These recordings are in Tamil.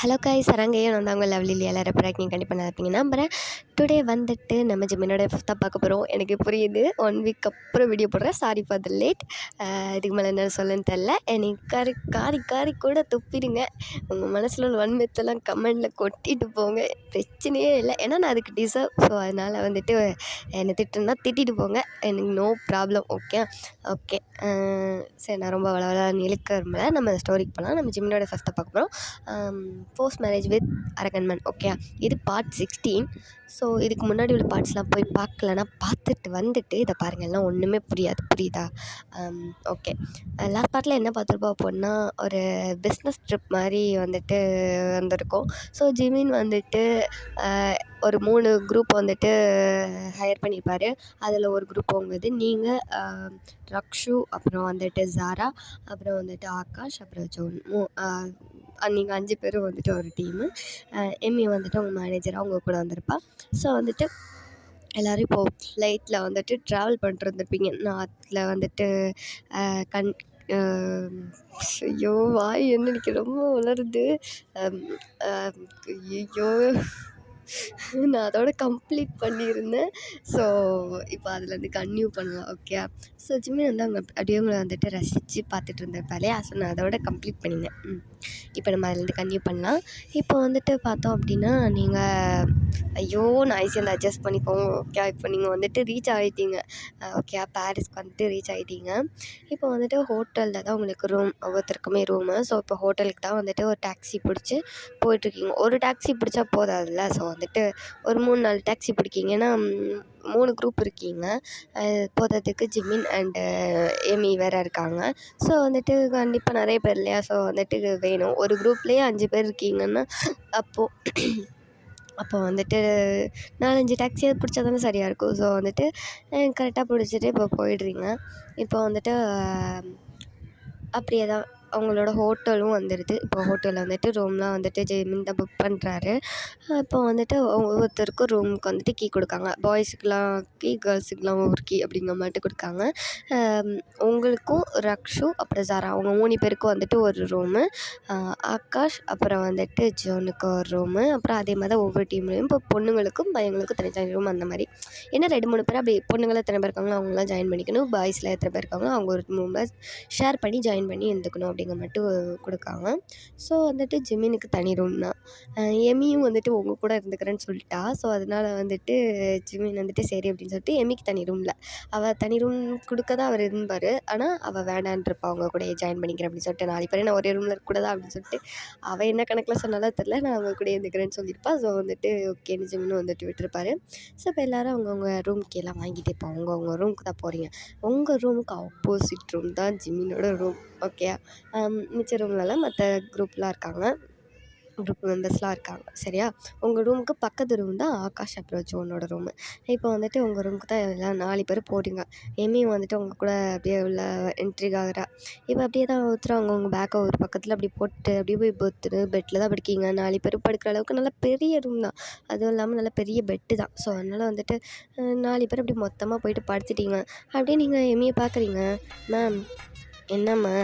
ஹலோ காய்ஸ், சரங்கையும் நான் தான் உங்கள் லவ்லி எல்லாரும் ப்ராக்டிங் கண்டிப்பாக நான் இருப்பீங்க நம்புகிறேன். டுடே வந்துட்டு நம்ம ஜிம்மினோட ஃபிஃப்த்தாக பார்க்க போகிறோம். எனக்கு புரியுது 1 வீக் அப்புறம் வீடியோ போடுறேன். Sorry for the late. இதுக்கு மேலே என்ன சொல்லணும்னு தெரில. எனக்கு காரி காரி கூட துப்பிடுங்க. உங்கள் மனசில் உள்ள வன்மத்தெல்லாம் கமெண்டில் கொட்டிட்டு போங்க, பிரச்சனையே இல்லை. ஏன்னா நான் அதுக்கு டிசர்வ். ஸோ அதனால் வந்துட்டு என்னை திட்டுன்னா திட்டிட்டு போங்க, எனக்கு நோ ப்ராப்ளம். ஓகே ஓகே சரி, நான் ரொம்ப வளவலான்னு இழுக்க விரும்பல. நம்ம ஸ்டோரிக்கு போகலாம். நம்ம ஜிம்மினோட ஃபஸ்ட்டாக பார்க்க போகிறோம். போஸ்ட் மேரேஜ் வித் அரக்கன்மன். ஓகே, இது பார்ட் 16. ஸோ இதுக்கு முன்னாடி உள்ள பார்ட்ஸ்லாம் போய் பார்க்கலன்னா பார்த்துட்டு வந்துட்டு இதை பாருங்கள், எல்லாம் ஒன்றுமே புரியாது. புரியுதா? ஓகே, லாஸ்ட் பார்ட்டில் என்ன பார்த்துருப்போம் அப்படின்னா, ஒரு பிஸ்னஸ் ட்ரிப் மாதிரி வந்துட்டு வந்திருக்கோம். ஸோ ஜிமின் வந்துட்டு ஒரு 3 குரூப் வந்துட்டு ஹையர் பண்ணியிருப்பார். அதில் ஒரு குரூப் உங்களுது நீங்கள், ரக்ஷு, அப்புறம் வந்துட்டு ஜாரா, அப்புறம் வந்துட்டு ஆகாஷ், அப்புறம் ஜோன். நீங்கள் 5 பேரும் வந்துட்டு ஒரு டீமு. எம்மி வந்துட்டு அவங்க மேனேஜராக அவங்க கூட வந்திருப்பா. ஸோ வந்துட்டு எல்லோரும் இப்போது ஃப்ளைட்டில் வந்துட்டு ட்ராவல் பண்ணிட்டு இருந்திருப்பீங்க. நான் அதில் வந்துட்டு ஐயோ வாய் என்ன எனக்கு ரொம்ப உளருது. ஐயோ, நான் அதோட கம்ப்ளீட் பண்ணியிருந்தேன். ஸோ இப்போ அதுலேருந்து கன்டினியூ பண்ணலாம். ஓகே, ஸோ ஜிம்மி வந்து அவங்க அப்படியே உங்களை வந்துட்டு ரசித்து பார்த்துட்டு இருந்திருப்பாரு. ஸோ நான் அதோட கம்ப்ளீட் பண்ணியிருந்தேன். இப்போ நம்ம அதுலேருந்து கன்டினியூ பண்ணலாம். இப்போ வந்துட்டு பார்த்தோம் அப்படின்னா, நீங்கள் ஐயோ நாய்ஸ் வந்து அட்ஜஸ்ட் பண்ணிக்கோங்க. ஓகே, இப்போ நீங்கள் வந்துட்டு ரீச் ஆகிட்டீங்க. ஓகே, பாரிஸ்க்கு வந்துட்டு ரீச் ஆகிட்டீங்க. இப்போ வந்துட்டு ஹோட்டலில் தான் உங்களுக்கு ரூம், ஒவ்வொருத்தருக்குமே ரூமு. ஸோ இப்போ ஹோட்டலுக்கு தான் வந்துட்டு ஒரு டாக்ஸி பிடிச்சி போயிட்டுருக்கீங்க. ஒரு டாக்ஸி பிடிச்சா போதாதுல்ல. ஸோ வந்துட்டு ஒரு 3-4 டாக்ஸி பிடிக்கிங்கன்னா 3 குரூப் இருக்கீங்க. போகிறதுக்கு ஜிமின் அண்டு எமி வேறு இருக்காங்க. ஸோ வந்துட்டு கண்டிப்பாக நிறைய பேர் இல்லையா? ஸோ வந்துட்டு வேணும். ஒரு குரூப்லேயே 5 பேர் இருக்கீங்கன்னா அப்போ வந்துட்டு 4-5 டாக்ஸியாக பிடிச்சா தானே சரியாக இருக்கும். ஸோ வந்துட்டு கரெக்டாக பிடிச்சிட்டு இப்போ போயிடுறீங்க. இப்போ வந்துட்டு அப்படியே தான் அவங்களோட ஹோட்டலும் வந்துடுது. இப்போ ஹோட்டலில் வந்துட்டு ரூம்லாம் வந்துட்டு ஜெய்மின் தான் புக் பண்ணுறாரு. இப்போ வந்துட்டு ஒவ்வொருத்தருக்கும் ரூமுக்கு வந்துட்டு கீ கொடுக்காங்க. பாய்ஸுக்கெலாம் கீ, கேர்ள்ஸுக்கெலாம் ஒவ்வொரு கீ அப்படிங்கிற மாதிரி கொடுக்காங்க. உங்களுக்கும் ரக்ஷு அப்புறம் ஜாரா அவங்க 3 பேருக்கும் வந்துட்டு ஒரு ரூமு, ஆகாஷ் அப்புறம் வந்துட்டு ஜோனுக்கு ஒரு ரூமு, அப்புறம் அதே மாதிரி தான் ஒவ்வொரு டீம்லேயும் இப்போ பொண்ணுங்களுக்கும் பையங்களுக்கும் தனித்தனி ரூம் அந்த மாதிரி. ஏன்னா 2-3 பேர் அப்படி பொண்ணுங்களாம் எத்தனை பேர் இருக்காங்களோ அவங்களாம் ஜாயின் பண்ணிக்கணும். பாய்ஸில் எத்தனை பேர் இருக்காங்களோ அவங்க ஒரு ரூமில் ஷேர் பண்ணி ஜாயின் பண்ணி இருந்துக்கணும் அப்படிங்கிற மட்டும் கொடுக்காங்க. ஸோ வந்துட்டு ஜிமினுக்கு தனி ரூம் தான். எமியும் வந்துட்டு உங்கள் கூட இருந்துக்கிறேன்னு சொல்லிட்டா. ஸோ அதனால் வந்துட்டு ஜிமின் வந்துட்டு சரி அப்படின்னு சொல்லிட்டு எமிக்கு தனி ரூமில் அவள் தனி ரூம் கொடுக்க தான் அவர் இருந்தார். ஆனால் அவள் வேண்டான்ருப்பா, அவங்க கூட ஜாயின் பண்ணிக்கிறேன் அப்படின்னு சொல்லிட்டு. 4 பேர் நான் ஒரே ரூமில் இருக்கக்கூடாதா அப்படின்னு சொல்லிட்டு அவள் என்ன கணக்கில் சொன்னாலும் தெரில, நான் அவங்க கூட இருந்துக்கிறேன்னு சொல்லியிருப்பா. ஸோ வந்துட்டு ஓகேன்னு ஜிமினும் வந்துட்டு விட்டுருப்பாரு. ஸோ இப்போ எல்லோரும் அவங்கவுங்க ரூம்க்கு எல்லாம் வாங்கிட்டு இப்போ அவங்கவுங்க ரூமுக்கு தான் போகிறீங்க. உங்கள் ரூமுக்கு ஆப்போசிட் ரூம் தான் ஜிமினோட ரூம். ஓகே, மிச்ச ரூம்லலாம் மற்ற குரூப்லாம் இருக்காங்க, குரூப் மெம்பர்ஸ்லாம் இருக்காங்க. சரியா? உங்கள் ரூமுக்கு பக்கத்து ரூம் தான் ஆகாஷ் அப்புறம் ஜோனோட ரூமு. இப்போ வந்துட்டு உங்கள் ரூமுக்கு தான் எல்லாம் 4 பேர் போகிறீங்க. எமியும் வந்துட்டு உங்கள் கூட அப்படியே உள்ள என்ட்ரி ஆகிறா. இப்போ அப்படியே தான் ஒருத்தர் அவங்கவுங்க பேக்கை ஒரு பக்கத்தில் அப்படி போட்டு அப்படியே போய் பெட்டில் தான் படுக்கீங்க. 4 பேர் படுக்கிற அளவுக்கு நல்லா பெரிய ரூம் தான். அதுவும் இல்லாமல் நல்லா பெரிய பெட்டு தான். ஸோ அதனால் வந்துட்டு 4 பேர் அப்படி மொத்தமாக போயிட்டு படுத்துட்டீங்க. அப்படியே நீங்கள் எமியை பார்க்குறீங்க. மேம், என்னம்மா?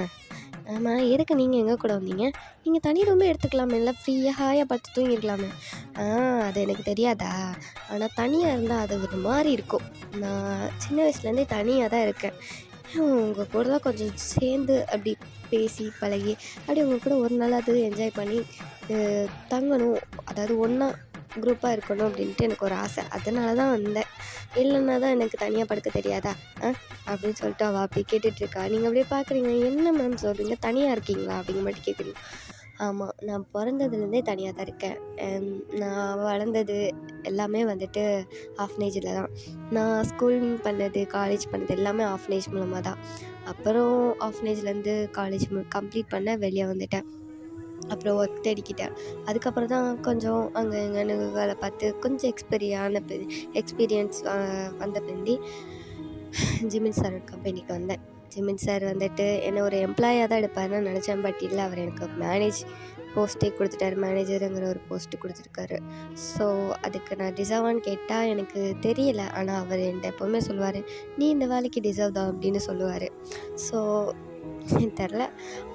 ஆமாம், எதுக்கு நீங்கள் எங்கள் கூட வந்தீங்க? நீங்கள் தனி ரூமே எடுத்துக்கலாமே, இல்லை ஃப்ரீயாக ஹாயாக பார்த்து தூங்கிருக்கலாமே. அது எனக்கு தெரியாதா? ஆனால் தனியாக இருந்தால் அது ஒரு மாதிரி இருக்கும். நான் சின்ன வயசுலேருந்தே தனியாக தான் இருக்கேன். உங்கள் கூட தான் கொஞ்சம் சேர்ந்து அப்படி பேசி பழகி அப்படி உங்கள் கூட ஒரு நாள் அது என்ஜாய் பண்ணி தங்கணும், அதாவது ஒன்றா குரூப்பாக இருக்கணும் அப்படின்ட்டு எனக்கு ஒரு ஆசை. அதனால தான் வந்தேன். இல்லைன்னா தான் எனக்கு தனியாக படுக்க தெரியாதா அப்படின்னு சொல்லிட்டு அவள் அப்படி கேட்டுட்ருக்கா. நீங்கள் அப்படியே பார்க்குறீங்க. என்ன மேம் சொல்கிறீங்க, தனியாக இருக்கீங்களா அப்படிங்கிற மாதிரி கேட்குறீங்க. ஆமாம், நான் பிறந்ததுலேருந்தே தனியாக தான் இருக்கேன். நான் வளர்ந்தது எல்லாமே வந்துட்டு ஆஃப்னேஜில் தான். நான் ஸ்கூலிங் பண்ணது, காலேஜ் பண்ணது எல்லாமே ஆஃப்னேஜ் மூலமாக தான். அப்புறம் ஆஃப்னேஜ்லேருந்து காலேஜ் கம்ப்ளீட் பண்ண வெளியே வந்துட்டேன். அப்புறம் ஒர்க் தேடிக்கிட்டேன். அதுக்கப்புறம் தான் கொஞ்சம் அங்கே இங்கேன்னு வேலை பார்த்து கொஞ்சம் எக்ஸ்பீரியன்ஸ் வந்த பிந்தி ஜிமின் சார் கம்பெனிக்கு வந்தேன். ஜிமின் சார் வந்துட்டு என்னை ஒரு எம்ப்ளாயாக தான் எடுப்பாருன்னு நினச்சேன். பட் இல்லை, அவர் எனக்கு போஸ்ட்டே கொடுத்துட்டாரு. மேனேஜருங்கிற ஒரு போஸ்ட்டு கொடுத்துருக்காரு. ஸோ அதுக்கு நான் டிசர்வான்னு கேட்டால் எனக்கு தெரியலை. ஆனால் அவர் என்கிட்ட எப்போவுமே சொல்லுவார், நீ இந்த வேலைக்கு டிசர்வ் தான் அப்படின்னு சொல்லுவார். ஸோ தெரில.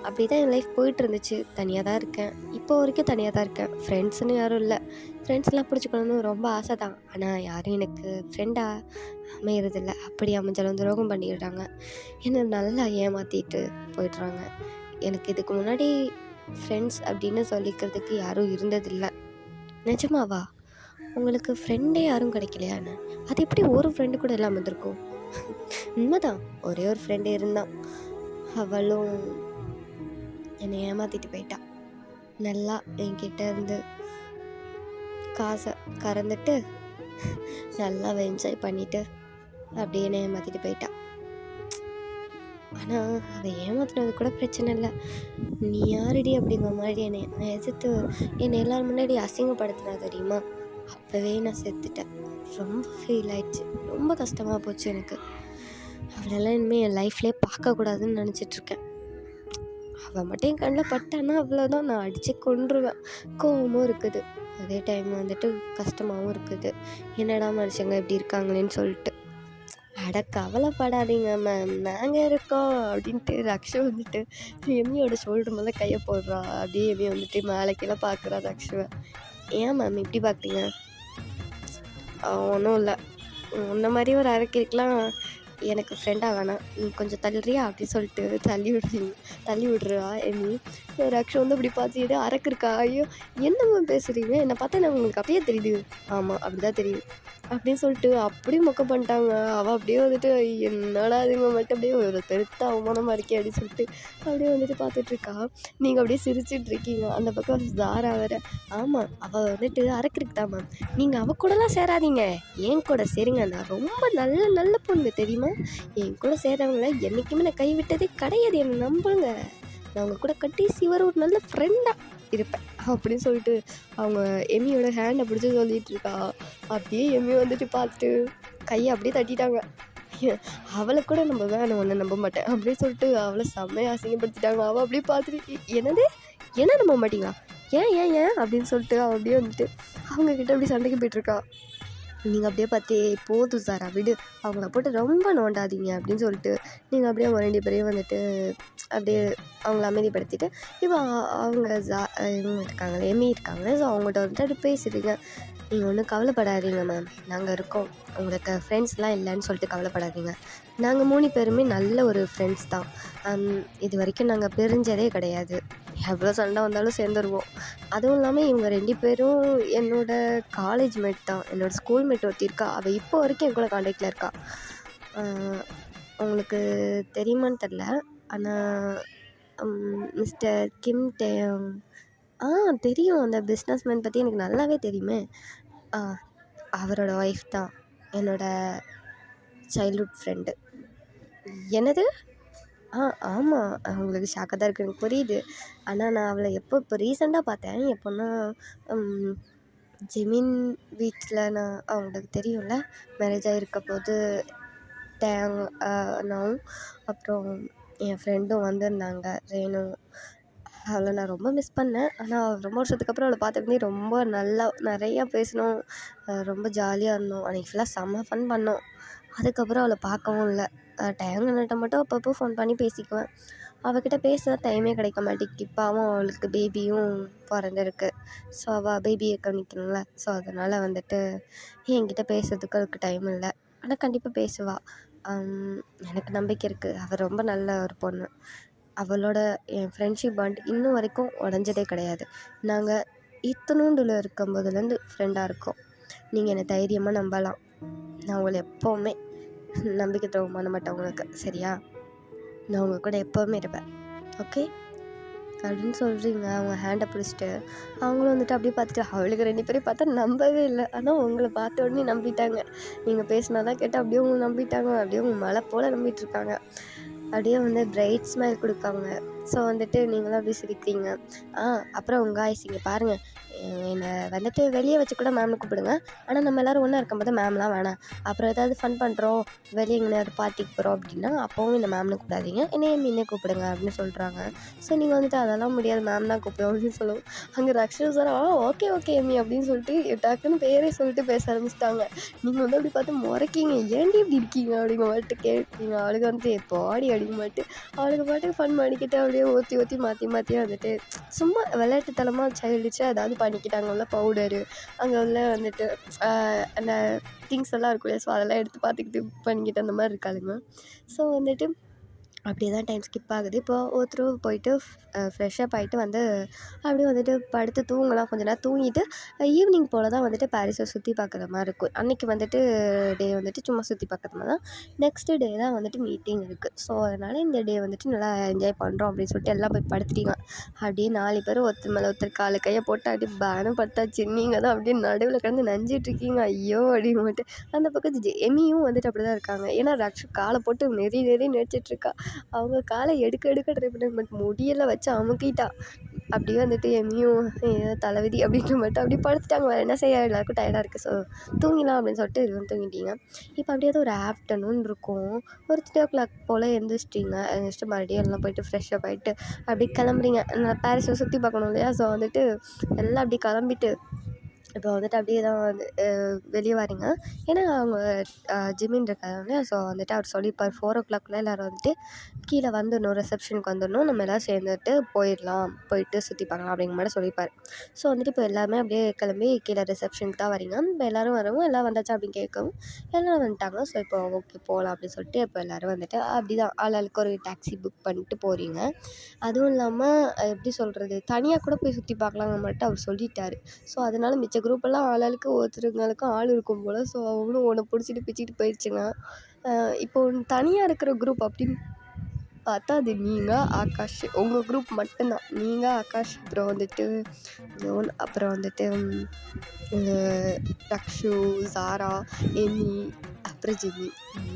அப்படி தான் என் லைஃப் போயிட்டுருந்துச்சு. தனியாக தான் இருக்கேன். இப்போ வரைக்கும் தனியாக தான் இருக்கேன். ஃப்ரெண்ட்ஸுன்னு யாரும் இல்லை. ஃப்ரெண்ட்ஸ்லாம் பிடிச்சிக்கணும்னு ரொம்ப ஆசை தான். ஆனால் யாரும் எனக்கு ஃப்ரெண்டாக அமையறதில்ல. அப்படி அமைஞ்சாலும் துரோகம் பண்ணிடுறாங்க. என்னை நல்லா ஏமாற்றிட்டு போயிடுறாங்க. எனக்கு இதுக்கு முன்னாடி ஃப்ரெண்ட்ஸ் அப்படின்னு சொல்லிக்கிறதுக்கு யாரும் இருந்ததில்லை. நிஜமாவா? உங்களுக்கு ஃப்ரெண்டே யாரும் கிடைக்கலையாண்ணே? அது எப்படி ஒரு ஃப்ரெண்டு கூட இல்லாமல் இருந்திருக்கும்? உண்மைதான், ஒரே ஒரு ஃப்ரெண்டு இருந்தான். அவளும் என்னை ஏமாற்றிட்டு போயிட்டா. நல்லா என்கிட்ட இருந்து காசை கறந்துட்டு நல்லா என்ஜாய் பண்ணிவிட்டு அப்படியே என்னை ஏமாற்றிட்டு போயிட்டா. ஆனால் அவள் ஏமாத்துனது கூட பிரச்சனை இல்லை. நீ யாரடி அப்படிங்கிற மாதிரி என்னை எதிர்த்து என்னை எல்லாரும் முன்னாடி அசிங்கப்படுத்தினா தெரியுமா? அப்போவே நான் செத்துட்டேன். ரொம்ப ஃபீல் ஆயிடுச்சு. ரொம்ப கஷ்டமாக போச்சு எனக்கு. அவளெல்லாம் இனிமேல் என் லைஃப்லேயே பார்க்கக்கூடாதுன்னு நினச்சிட்ருக்கேன். அவள் மட்டும் என் கண்ணில் பட்டானா அவ்வளோதான், நான் அடித்து கொன்றுவேன். கோவமும் இருக்குது, அதே டைம் வந்துட்டு கஷ்டமாகவும் இருக்குது. என்னடா மனுஷங்க இப்படி இருக்காங்களேன்னு சொல்லிட்டு. அட கவலைப்படாதீங்க மேம், நாங்கள் இருக்கோம் அப்படின்ட்டு ரக்ஷு வந்துட்டு எம்மியோட ஷோல்டர் மேலே கையை போடுறா. அப்படியே எம்மி வந்துட்டு மேலே கீழே பார்க்குறா ரக்ஷுவை. ஏன் மேம் இப்படி பார்க்குறீங்க? ஒன்றும் இல்லை, உன்ன மாதிரி ஒரு அரக்கிருக்கலாம் எனக்கு ஃப்ரெண்டாக வேணாம், நீ கொஞ்சம் தள்ளுறியா அப்படின்னு சொல்லிட்டு தள்ளி விடுறா எம்மி. ரக்ஷு வந்து அப்படி பார்த்து எதோ அரக்கிருக்கா. ஐயோ என்னம்மா பேசுகிறீங்க? என்னை பார்த்தா நான் உங்களுக்கு அப்படியே தெரியுது. ஆமாம் அப்படி தான் தெரியுது அப்படின்னு சொல்லிட்டு அப்படியே மொக்க பண்ணிட்டாங்க. அவள் அப்படியே வந்துட்டு என்னடா அதுங்க மட்டும் அப்படியே ஒரு பெருத்த அவமானமாக இருக்கே அப்படின்னு சொல்லிட்டு அப்படியே வந்துட்டு பார்த்துட்ருக்கா. நீங்கள் அப்படியே சிரிச்சிட்ருக்கீங்க. அந்த பக்கம் ஜாரா வேறு. ஆமாம் அவள் வந்துட்டு அரக்கிருக்கு தான் மேம், நீங்கள் அவள் கூடலாம் சேராதீங்க, என் கூட சேருங்க, நான் ரொம்ப நல்ல நல்ல பொண்ணு தெரியுமா, என் கூட சேர்றவங்கள என்றைக்குமே நான் கைவிட்டதே கிடையாது, என்னை நம்புங்க, நான் அவங்க கூட கடைசி வர ஒரு நல்ல ஃப்ரெண்டாக இருப்பேன் அப்படின்னு சொல்லிட்டு அவங்க எம்மியோட ஹேண்டை பிடிச்சி சொல்லிகிட்டு இருக்கா. அப்படியே எம்மி வந்துட்டு பார்த்துட்டு கையை அப்படியே தட்டிட்டாங்க. அவளை கூட நம்ம வேணும், ஒன்று நம்ப மாட்டேன் அப்படின்னு சொல்லிட்டு அவளை செம்மையாக அசிங்கப்படுத்திட்டாங்க. அவள் அப்படியே பார்த்துட்டு என்னது என்ன நம்ப மாட்டீங்களா, ஏன் ஏன் ஏன் அப்படின்னு சொல்லிட்டு அவள் அப்படியே வந்துட்டு அவங்கக்கிட்ட அப்படி சண்டைக்கு போயிட்டுருக்கா. நீங்கள் அப்படியே பார்த்தே போதும் சாரா விடு, அவங்கள போட்டு ரொம்ப நோண்டாதீங்க அப்படின்னு சொல்லிட்டு நீங்கள் அப்படியே அவங்க 2 பேரையும் வந்துட்டு அப்படியே அவங்கள அமைதிப்படுத்திட்டு இப்போ அவங்க இவங்க இருக்காங்களே எம்மி இருக்காங்களே, ஸோ அவங்கள்ட்ட வந்துட்டு அப்படி பேசுகிறீங்க. நீங்கள் ஒன்றும் கவலைப்படாதீங்க மேம், நாங்கள் இருக்கோம், உங்களுக்கு ஃப்ரெண்ட்ஸ்லாம் இல்லைன்னு சொல்லிட்டு கவலைப்படாதீங்க, நாங்கள் 3 பேருமே நல்ல ஒரு ஃப்ரெண்ட்ஸ் தான். இது வரைக்கும் நாங்கள் பிரிஞ்சதே கிடையாது, எவ்வளோ சண்டை வந்தாலும் சேர்ந்துருவோம். அதுவும் இல்லாமல் இவங்க 2 பேரும் என்னோடய காலேஜ் மேட் தான், என்னோடய ஸ்கூல் மேட் ஒருத்தி இருக்கா, அவள் இப்போ வரைக்கும் என் கூட காண்டாக்டில் இருக்கா. உங்களுக்கு தெரியுமான்னு தெரில, ஆனால் மிஸ்டர் கிம் டேயோங் தெரியும், அந்த பிஸ்னஸ் மேன் பற்றி எனக்கு நல்லாவே தெரியுமே. அவரோட ஒய்ஃப் தான் என்னோடய சைல்ட்ஹுட் ஃப்ரெண்டு. என்னது? ஆமாம், அவங்களுக்கு ஷாக்காக தான் இருக்குது, எனக்கு புரியுது. ஆனால் நான் அவளை இப்போ ரீசெண்டாக பார்த்தேன். எப்போன்னா ஜெமின் வீட்டில் நான் அவங்களுக்கு தெரியும்ல, மேரேஜ் ஆகிருக்க போது டேங் நான் அப்புறம் என் ஃப்ரெண்டும் வந்திருந்தாங்க ரேணு. அவளை நான் ரொம்ப மிஸ் பண்ணேன். ஆனால் ரொம்ப வருஷத்துக்கு அப்புறம் அவளை பார்த்தப்பனே ரொம்ப நல்லா நிறையா பேசினோம், ரொம்ப ஜாலியாக இருந்தோம். அன்றைக்கி ஃபுல்லாக செம்ம ஃபன் பண்ணோம். அதுக்கப்புறம் அவளை பார்க்கவும் இல்லை. டேங்கன்கிட்ட மட்டும் அப்பப்போ ஃபோன் பண்ணி பேசிக்குவேன். அவகிட்ட பேச டைமே கிடைக்க மாட்டேங்குது. பாவம் அவளுக்கு பேபியும் பிறந்திருக்கு. ஸோ அவள் பேபியை கவனிக்கணும்ல, ஸோ அதனால் வந்துட்டு என்கிட்ட பேசுறதுக்கு அவளுக்கு டைம் இல்லை. ஆனால் கண்டிப்பாக பேசுவாள். எனக்கு நம்பிக்கை இருக்குது, அவள் ரொம்ப நல்ல ஒரு பொண்ணு. அவளோட என் ஃப்ரெண்ட்ஷிப் பாண்ட் இன்னும் வரைக்கும் உடஞ்சதே கிடையாது. நாங்கள் இத்தனூண்டில் இருக்கும்போதுலேருந்து ஃப்ரெண்டாக இருக்கோம். நீங்கள் என்னை தைரியமாக நம்பலாம். நான் உங்களை எப்போவுமே நம்பிக்கை துரோகம் பண்ண மாட்டேன் உங்களுக்கு, சரியா? நான் உங்கள் கூட எப்போவுமே இருப்பேன், ஓகே அப்படின்னு சொல்கிறீங்க. அவங்க ஹேண்டை பிடிச்சிட்டு அவங்களும் வந்துட்டு அப்படியே பார்த்துட்டு அவளுக்கு 2 பேரையும் பார்த்தா நம்பவே இல்லை. ஆனால் உங்களை பார்த்த உடனே நம்பிட்டாங்க. நீங்கள் பேசினாதான் கேட்டால் அப்படியே உங்களை நம்பிட்டாங்க. அப்படியே உங்கள் மலை போல் நம்பிட்டுருக்காங்க. அப்படியே வந்து பிரைட் ஸ்மைல் கொடுக்காங்க. ஸோ வந்துட்டு நீங்களும் அப்படியே சிரிக்கிறீங்க. அப்புறம் உங்கள் காய்ஸ் இங்கே பாருங்கள், என்னை வந்துட்டு வெளியே வச்சு கூட மேம்னு கூப்பிடுங்க, ஆனால் நம்ம எல்லோரும் ஒன்றா இருக்கும்போது மேம்லாம் வேணாம். அப்புறம் ஏதாவது ஃபன் பண்ணுறோம், வெளியே எங்கேயாவது பார்ட்டிக்கு போகிறோம் அப்படின்னா அப்போவும் இந்த மேம்னு கூப்பிடாதீங்க, என்னையே மீனே கூப்பிடுங்க அப்படின்னு சொல்கிறாங்க. ஸோ நீங்கள் வந்துட்டு அதெல்லாம் முடியாது, மேம் தான் கூப்பிடுவோம் அப்படின்னு சொல்லுவோம். அங்கே Rakshu sir okay okay Emmy அப்படின்னு சொல்லிட்டு டக்குன்னு பேரே சொல்லிட்டு பேச ஆரம்பிச்சிட்டாங்க. நீங்கள் வந்து அப்படி பார்த்து முறைக்கிங்க, ஏன்டி இப்படி இருக்கீங்க அப்படிங்க மாட்டு கேட்குறீங்க. அவளுக்கு வந்துட்டு எப்போ ஆடி அடிக்க மாட்டு அவளுக்கு பாட்டுக்கு ஃபன் பண்ணிக்கிட்டு அப்படியே ஊற்றி ஊற்றி மாற்றி வந்துட்டு சும்மா விளையாட்டுத்தனமாக சைல்டிஷாக ஏதாவது பண்ணிக்கிட்டாங்க. உள்ள பவுடரு அங்கே உள்ள வந்துட்டு அந்த திங்ஸ் எல்லாம் இருக்கும் இல்லையா, ஸோ அதெல்லாம் எடுத்து பார்த்துக்கிட்டு பண்ணிக்கிட்டு அந்த மாதிரி இருக்காளுங்க. ஸோ வந்துட்டு அப்படியே தான் டைம் ஸ்கிப் ஆகுது. இப்போ ஒருத்தர் போயிட்டு ஃப்ரெஷ்ஷப் ஆகிட்டு வந்து அப்படியே வந்துட்டு படுத்து தூங்கலாம். கொஞ்ச நேரம் தூங்கிட்டு ஈவினிங் போல் தான் வந்துட்டு பாரிஸை சுற்றி பார்க்குற மாதிரி இருக்கும். அன்றைக்கி வந்துட்டு டே வந்துட்டு சும்மா சுற்றி பார்க்குற மாதிரி தான். நெக்ஸ்ட்டு டே தான் வந்துட்டு மீட்டிங் இருக்குது. ஸோ அதனால் இந்த டே வந்துட்டு நல்லா என்ஜாய் பண்ணுறோம் அப்படின்னு சொல்லிட்டு எல்லாம் போய் படுத்துட்டீங்க. அப்படியே 4 பேர் ஒருத்தர் மேலே ஒருத்தர் காலை கையை போட்டு அப்படியே பேனும் படுத்தாச்சு. நீங்கள் தான் அப்படியே நடுவில் கிடந்து நஞ்சிட்ருக்கீங்க. ஐயோ அப்படின்னு மட்டும் அந்த பக்கம் எமியும் வந்துட்டு அப்படி தான் இருக்காங்க. ஏன்னா ரக்ஷு காலை போட்டு நெறி நெரிச்சிட்ருக்கா. அவங்க காலை எடுக்க ட்ரை பண்ண பட் முடியலை, வச்சு அமுக்கிட்டா. அப்படியே வந்துட்டு எம்மியும் தலைவிதி அப்படின்ற மட்டும் அப்படியே படுத்துட்டாங்க. வேறு என்ன செய்ய, எல்லாருக்கும் டயர்டாக இருக்குது, ஸோ தூங்கிடலாம் அப்படின்னு சொல்லிட்டு இதுவும் தூங்கிட்டீங்க. இப்போ அப்படியே ஒரு ஆஃப்டர்நூன் இருக்கும். ஒரு 3:00 போல் எழுந்திரிச்சிட்டிங்க. எழுந்திரிச்சிட்டு மறுபடியும் எல்லாம் போயிட்டு ஃப்ரெஷ்ஷப் ஆகிட்டு அப்படியே கிளம்புறீங்க. பாரிஸை சுற்றி பார்க்கணும் இல்லையா, ஸோ வந்துட்டு எல்லாம் அப்படியே கிளம்பிட்டு இப்போ வந்துட்டு அப்படியே தான் வந்து வெளியே வரீங்க. ஏன்னா அவங்க ஜிம்மின் இருக்காங்க. ஸோ வந்துட்டு அவர் சொல்லியிருப்பார் 4:00 எல்லோரும் வந்துட்டு கீழே வந்துடணும், ரிசப்ஷனுக்கு வந்துடணும், நம்ம எல்லோரும் சேர்ந்துட்டு போயிடலாம், போயிட்டு சுற்றி பார்க்கலாம் அப்படிங்கிற மாதிரி சொல்லியிருப்பார். ஸோ வந்துட்டு இப்போ எல்லாருமே அப்படியே கிளம்பி கீழே ரிசப்ஷனுக்கு தான் வரீங்க. இப்போ எல்லோரும் வரவும் எல்லாம் வந்தாச்சா அப்படின்னு கேட்கவும் எல்லோரும் வந்துட்டாங்க. ஸோ இப்போ ஓகே போகலாம் அப்படின்னு சொல்லிட்டு இப்போ எல்லோரும் வந்துட்டு அப்படி தான் ஆளுக்கு ஒரு டாக்ஸி புக் பண்ணிட்டு போகிறீங்க. அதுவும் இல்லாமல் எப்படி சொல்கிறது, தனியாக கூட போய் சுற்றி பார்க்கலாங்க மட்டும் அவர் சொல்லிட்டார். ஸோ அதனால் மிச்ச குரூப்பெல்லாம் ஆளுக்கு ஒருத்தருங்களுக்கும் ஆள் இருக்கும் போல். ஸோ அவங்களும் ஒன்று பிடிச்சிட்டு பிச்சுக்கிட்டு போயிடுச்சுங்க. இப்போ தனியாக இருக்கிற குரூப் அப்படின்னு பார்த்தா அது நீங்கள், ஆகாஷ், உங்கள் குரூப் மட்டும்தான். நீங்கள், ஆகாஷ், அப்புறம் வந்துட்டு ஜோன், அப்புறம் வந்துட்டு ரக்ஷு, சாரா, எமி, அப்புறம் ஜிம்மி.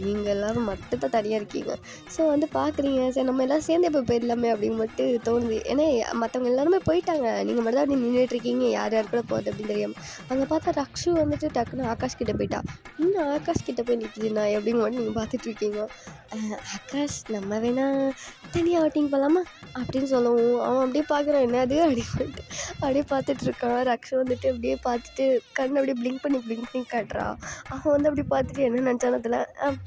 நீங்கள் எல்லோரும் மட்டும்தான் தனியாக இருக்கீங்க. ஸோ வந்து பார்க்குறீங்க, சரி நம்ம எல்லாம் சேர்ந்து இப்போ போயிடலாமே அப்படின்னு மட்டும் தோணுது. ஏன்னா மற்றவங்க எல்லாருமே போயிட்டாங்க, நீங்கள் மட்டும் தான் அப்படி நின்றுட்டுருக்கீங்க, யார் யார் கூட போகுது அப்படின்னு தெரியாமல். அங்கே பார்த்தா ரக்ஷு வந்துட்டு டக்குன்னு ஆகாஷ் கிட்டே போயிட்டா. இன்னும் ஆகாஷ் கிட்டே போய் நிற்கிதுண்ணா எப்படின்னு மட்டும் நீங்கள் பார்த்துட்ருக்கீங்க. ஆகாஷ் நம்ம வேணால் தனியாக அவுட்டிங் போகலாமா அப்படின்னு சொல்லவும் அவன் அப்படியே பார்க்குறான், என்னது அப்படின்னு சொல்லிட்டு அப்படியே பார்த்துட்ருக்கான். ரக்ஷு வந்துட்டு அப்படியே பார்த்துட்டு கண் அப்படியே பிளிங்க் பண்ணி காட்டுறா. அவன் வந்து அப்படி பார்த்துட்டு என்ன நினச்சானத்தில்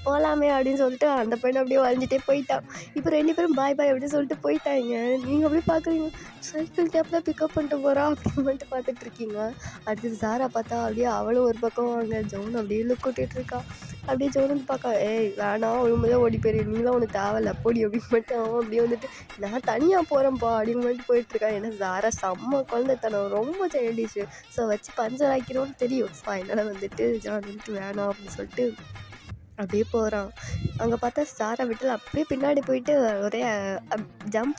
போகலாமே அப்படின்னு சொல்லிட்டு அந்த பையனை அப்படியே வளைஞ்சிட்டே போயிட்டான். இப்போ 2 பேரும் பாய் அப்படின்னு சொல்லிட்டு போயிட்டாங்க. நீங்கள் அப்படியே பார்க்குறீங்க, சைக்கிள் கேப்பில் பிக்கப் பண்ணிட்டு போகிறா அப்படின்னு மட்டும் பார்த்துட்ருக்கீங்க. அடுத்தது சாரா பார்த்தா அப்படியே அவளும் ஒரு பக்கம் வாங்க ஜோன் அப்படியே லுக் கூட்டிகிட்ருக்கா. அப்படியே ஜோன் வந்து பார்க்க, ஏய் வேணாம் ஒழுங்கு ஓடி போயிரு, நீலாம் உனக்கு தேவையில்ல பொடி அப்படின்னு மட்டும் அவன் அப்படியே வந்துட்டு நான் தனியாக போகிறேன்ப்பா அப்படின்னு மட்டும் போயிட்டுருக்கான். ஏன்னா சாரா செம்ம குழந்தைத்தனம், ரொம்ப சைல்டிஷு. ஸோ வச்சு பஞ்சர் ஆக்கிடும்னு தெரியும். ஸோ அதனால் வந்துட்டு ஜான் வந்துட்டு வேணாம் அப்படின்னு சொல்லிட்டு அப்படியே போகிறான். அங்கே பார்த்தா சாரா விட்டு அப்படியே பின்னாடி போயிட்டு ஒரே ஜம்ப்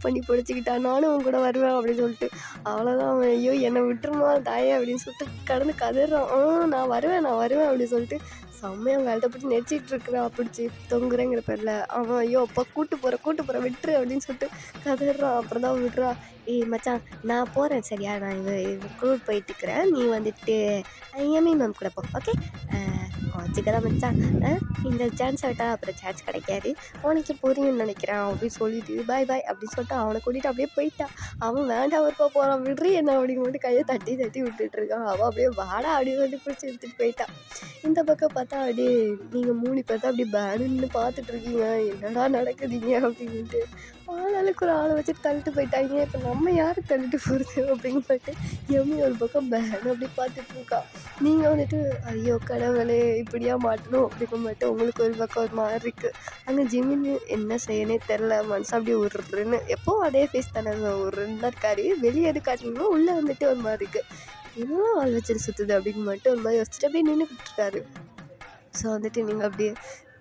பண்ணி பிடிச்சிக்கிட்டா. நானும் அவன் கூட வருவேன் அப்படின்னு சொல்லிட்டு. அவ்வளோதான் அவன், ஐயோ என்னை விட்டுருமா தாயே அப்படின்னு சொல்லிட்டு கடந்து கதறான். நான் வருவேன் அப்படின்னு சொல்லிட்டு செம்மையை அவங்க அழுத்த பிடிச்சி நெரிச்சிட்ருக்குறா, பிடிச்சி தொங்குறேங்கிற பேரில். அவன் ஐயோ அப்பா கூட்டு போகிறேன் விட்டுரு அப்படின்னு சொல்லிட்டு கதறான். அப்புறம் தான் விட்றா, ஏய் மச்சான் நான் போகிறேன் சரியா, நான் குரூப் போயிட்டுருக்கிறேன், நீ வந்துட்டு எம்இ மேம் கூட போ, ஓகே வச்சுக்கதான் மச்சான், இந்த சான்ஸ் விட்டா அப்புறம் சான்ஸ் கிடைக்காது, உனக்கு புரியும்னு நினைக்கிறேன் அப்படின்னு சொல்லிட்டு பாய் அப்படின்னு சொல்லிட்டு அவனை கூட்டிகிட்டு அப்படியே போயிட்டான். அவன் வேண்டாம் ஒருப்பா போகிறான், விடுறி என்ன அப்படின்னு மட்டும் கையை தட்டி விட்டுட்டுருக்கான். அவன் அப்படியே வாடா அப்படின்னு சொல்லி பிடிச்சி எடுத்துகிட்டு போயிட்டான். இந்த பக்கம் பார்த்தா அப்படியே நீங்கள் 3 பேர் தான் அப்படியே பேனுன்னு பார்த்துட்ருக்கீங்க, என்னடா நடக்குதுங்க அப்படின்ட்டு. ஆளாளுக்கு ஒரு ஆளை வச்சுட்டு தள்ளிட்டு போயிட்டாங்க. இப்போ நம்ம யார் தள்ளிட்டு போகிறது அப்படின்னு சொல்லிட்டு எம்மி ஒரு பக்கம் பேன் அப்படி பார்த்துட்ருக்கா. நீங்கள் வந்துட்டு ஐயோ கடவுளே இப்படியா மாட்டணும் அப்படிங்க மாட்டேன். உங்களுக்கு ஒரு பக்கம் ஒரு மாதிரி இருக்குது. அங்கே ஜிம்மின்னு என்ன செய்யனே தெரில, மனசு அப்படியே உருன்னு எப்போவும் அதே ஃபேஸ் தானே உருன்னு தான் இருக்காரு. வெளியே எது காட்டினீங்களோ உள்ளே வந்துட்டு ஒரு மாதிரி இருக்குது, இன்னும் ஆள் வச்சுட்டு சுற்றுது அப்படிங்க மட்டும் ஒரு மாதிரி யோசிச்சுட்டு அப்படியே நின்றுக்கிட்டு இருக்காரு. ஸோ வந்துட்டு நீங்கள் அப்படியே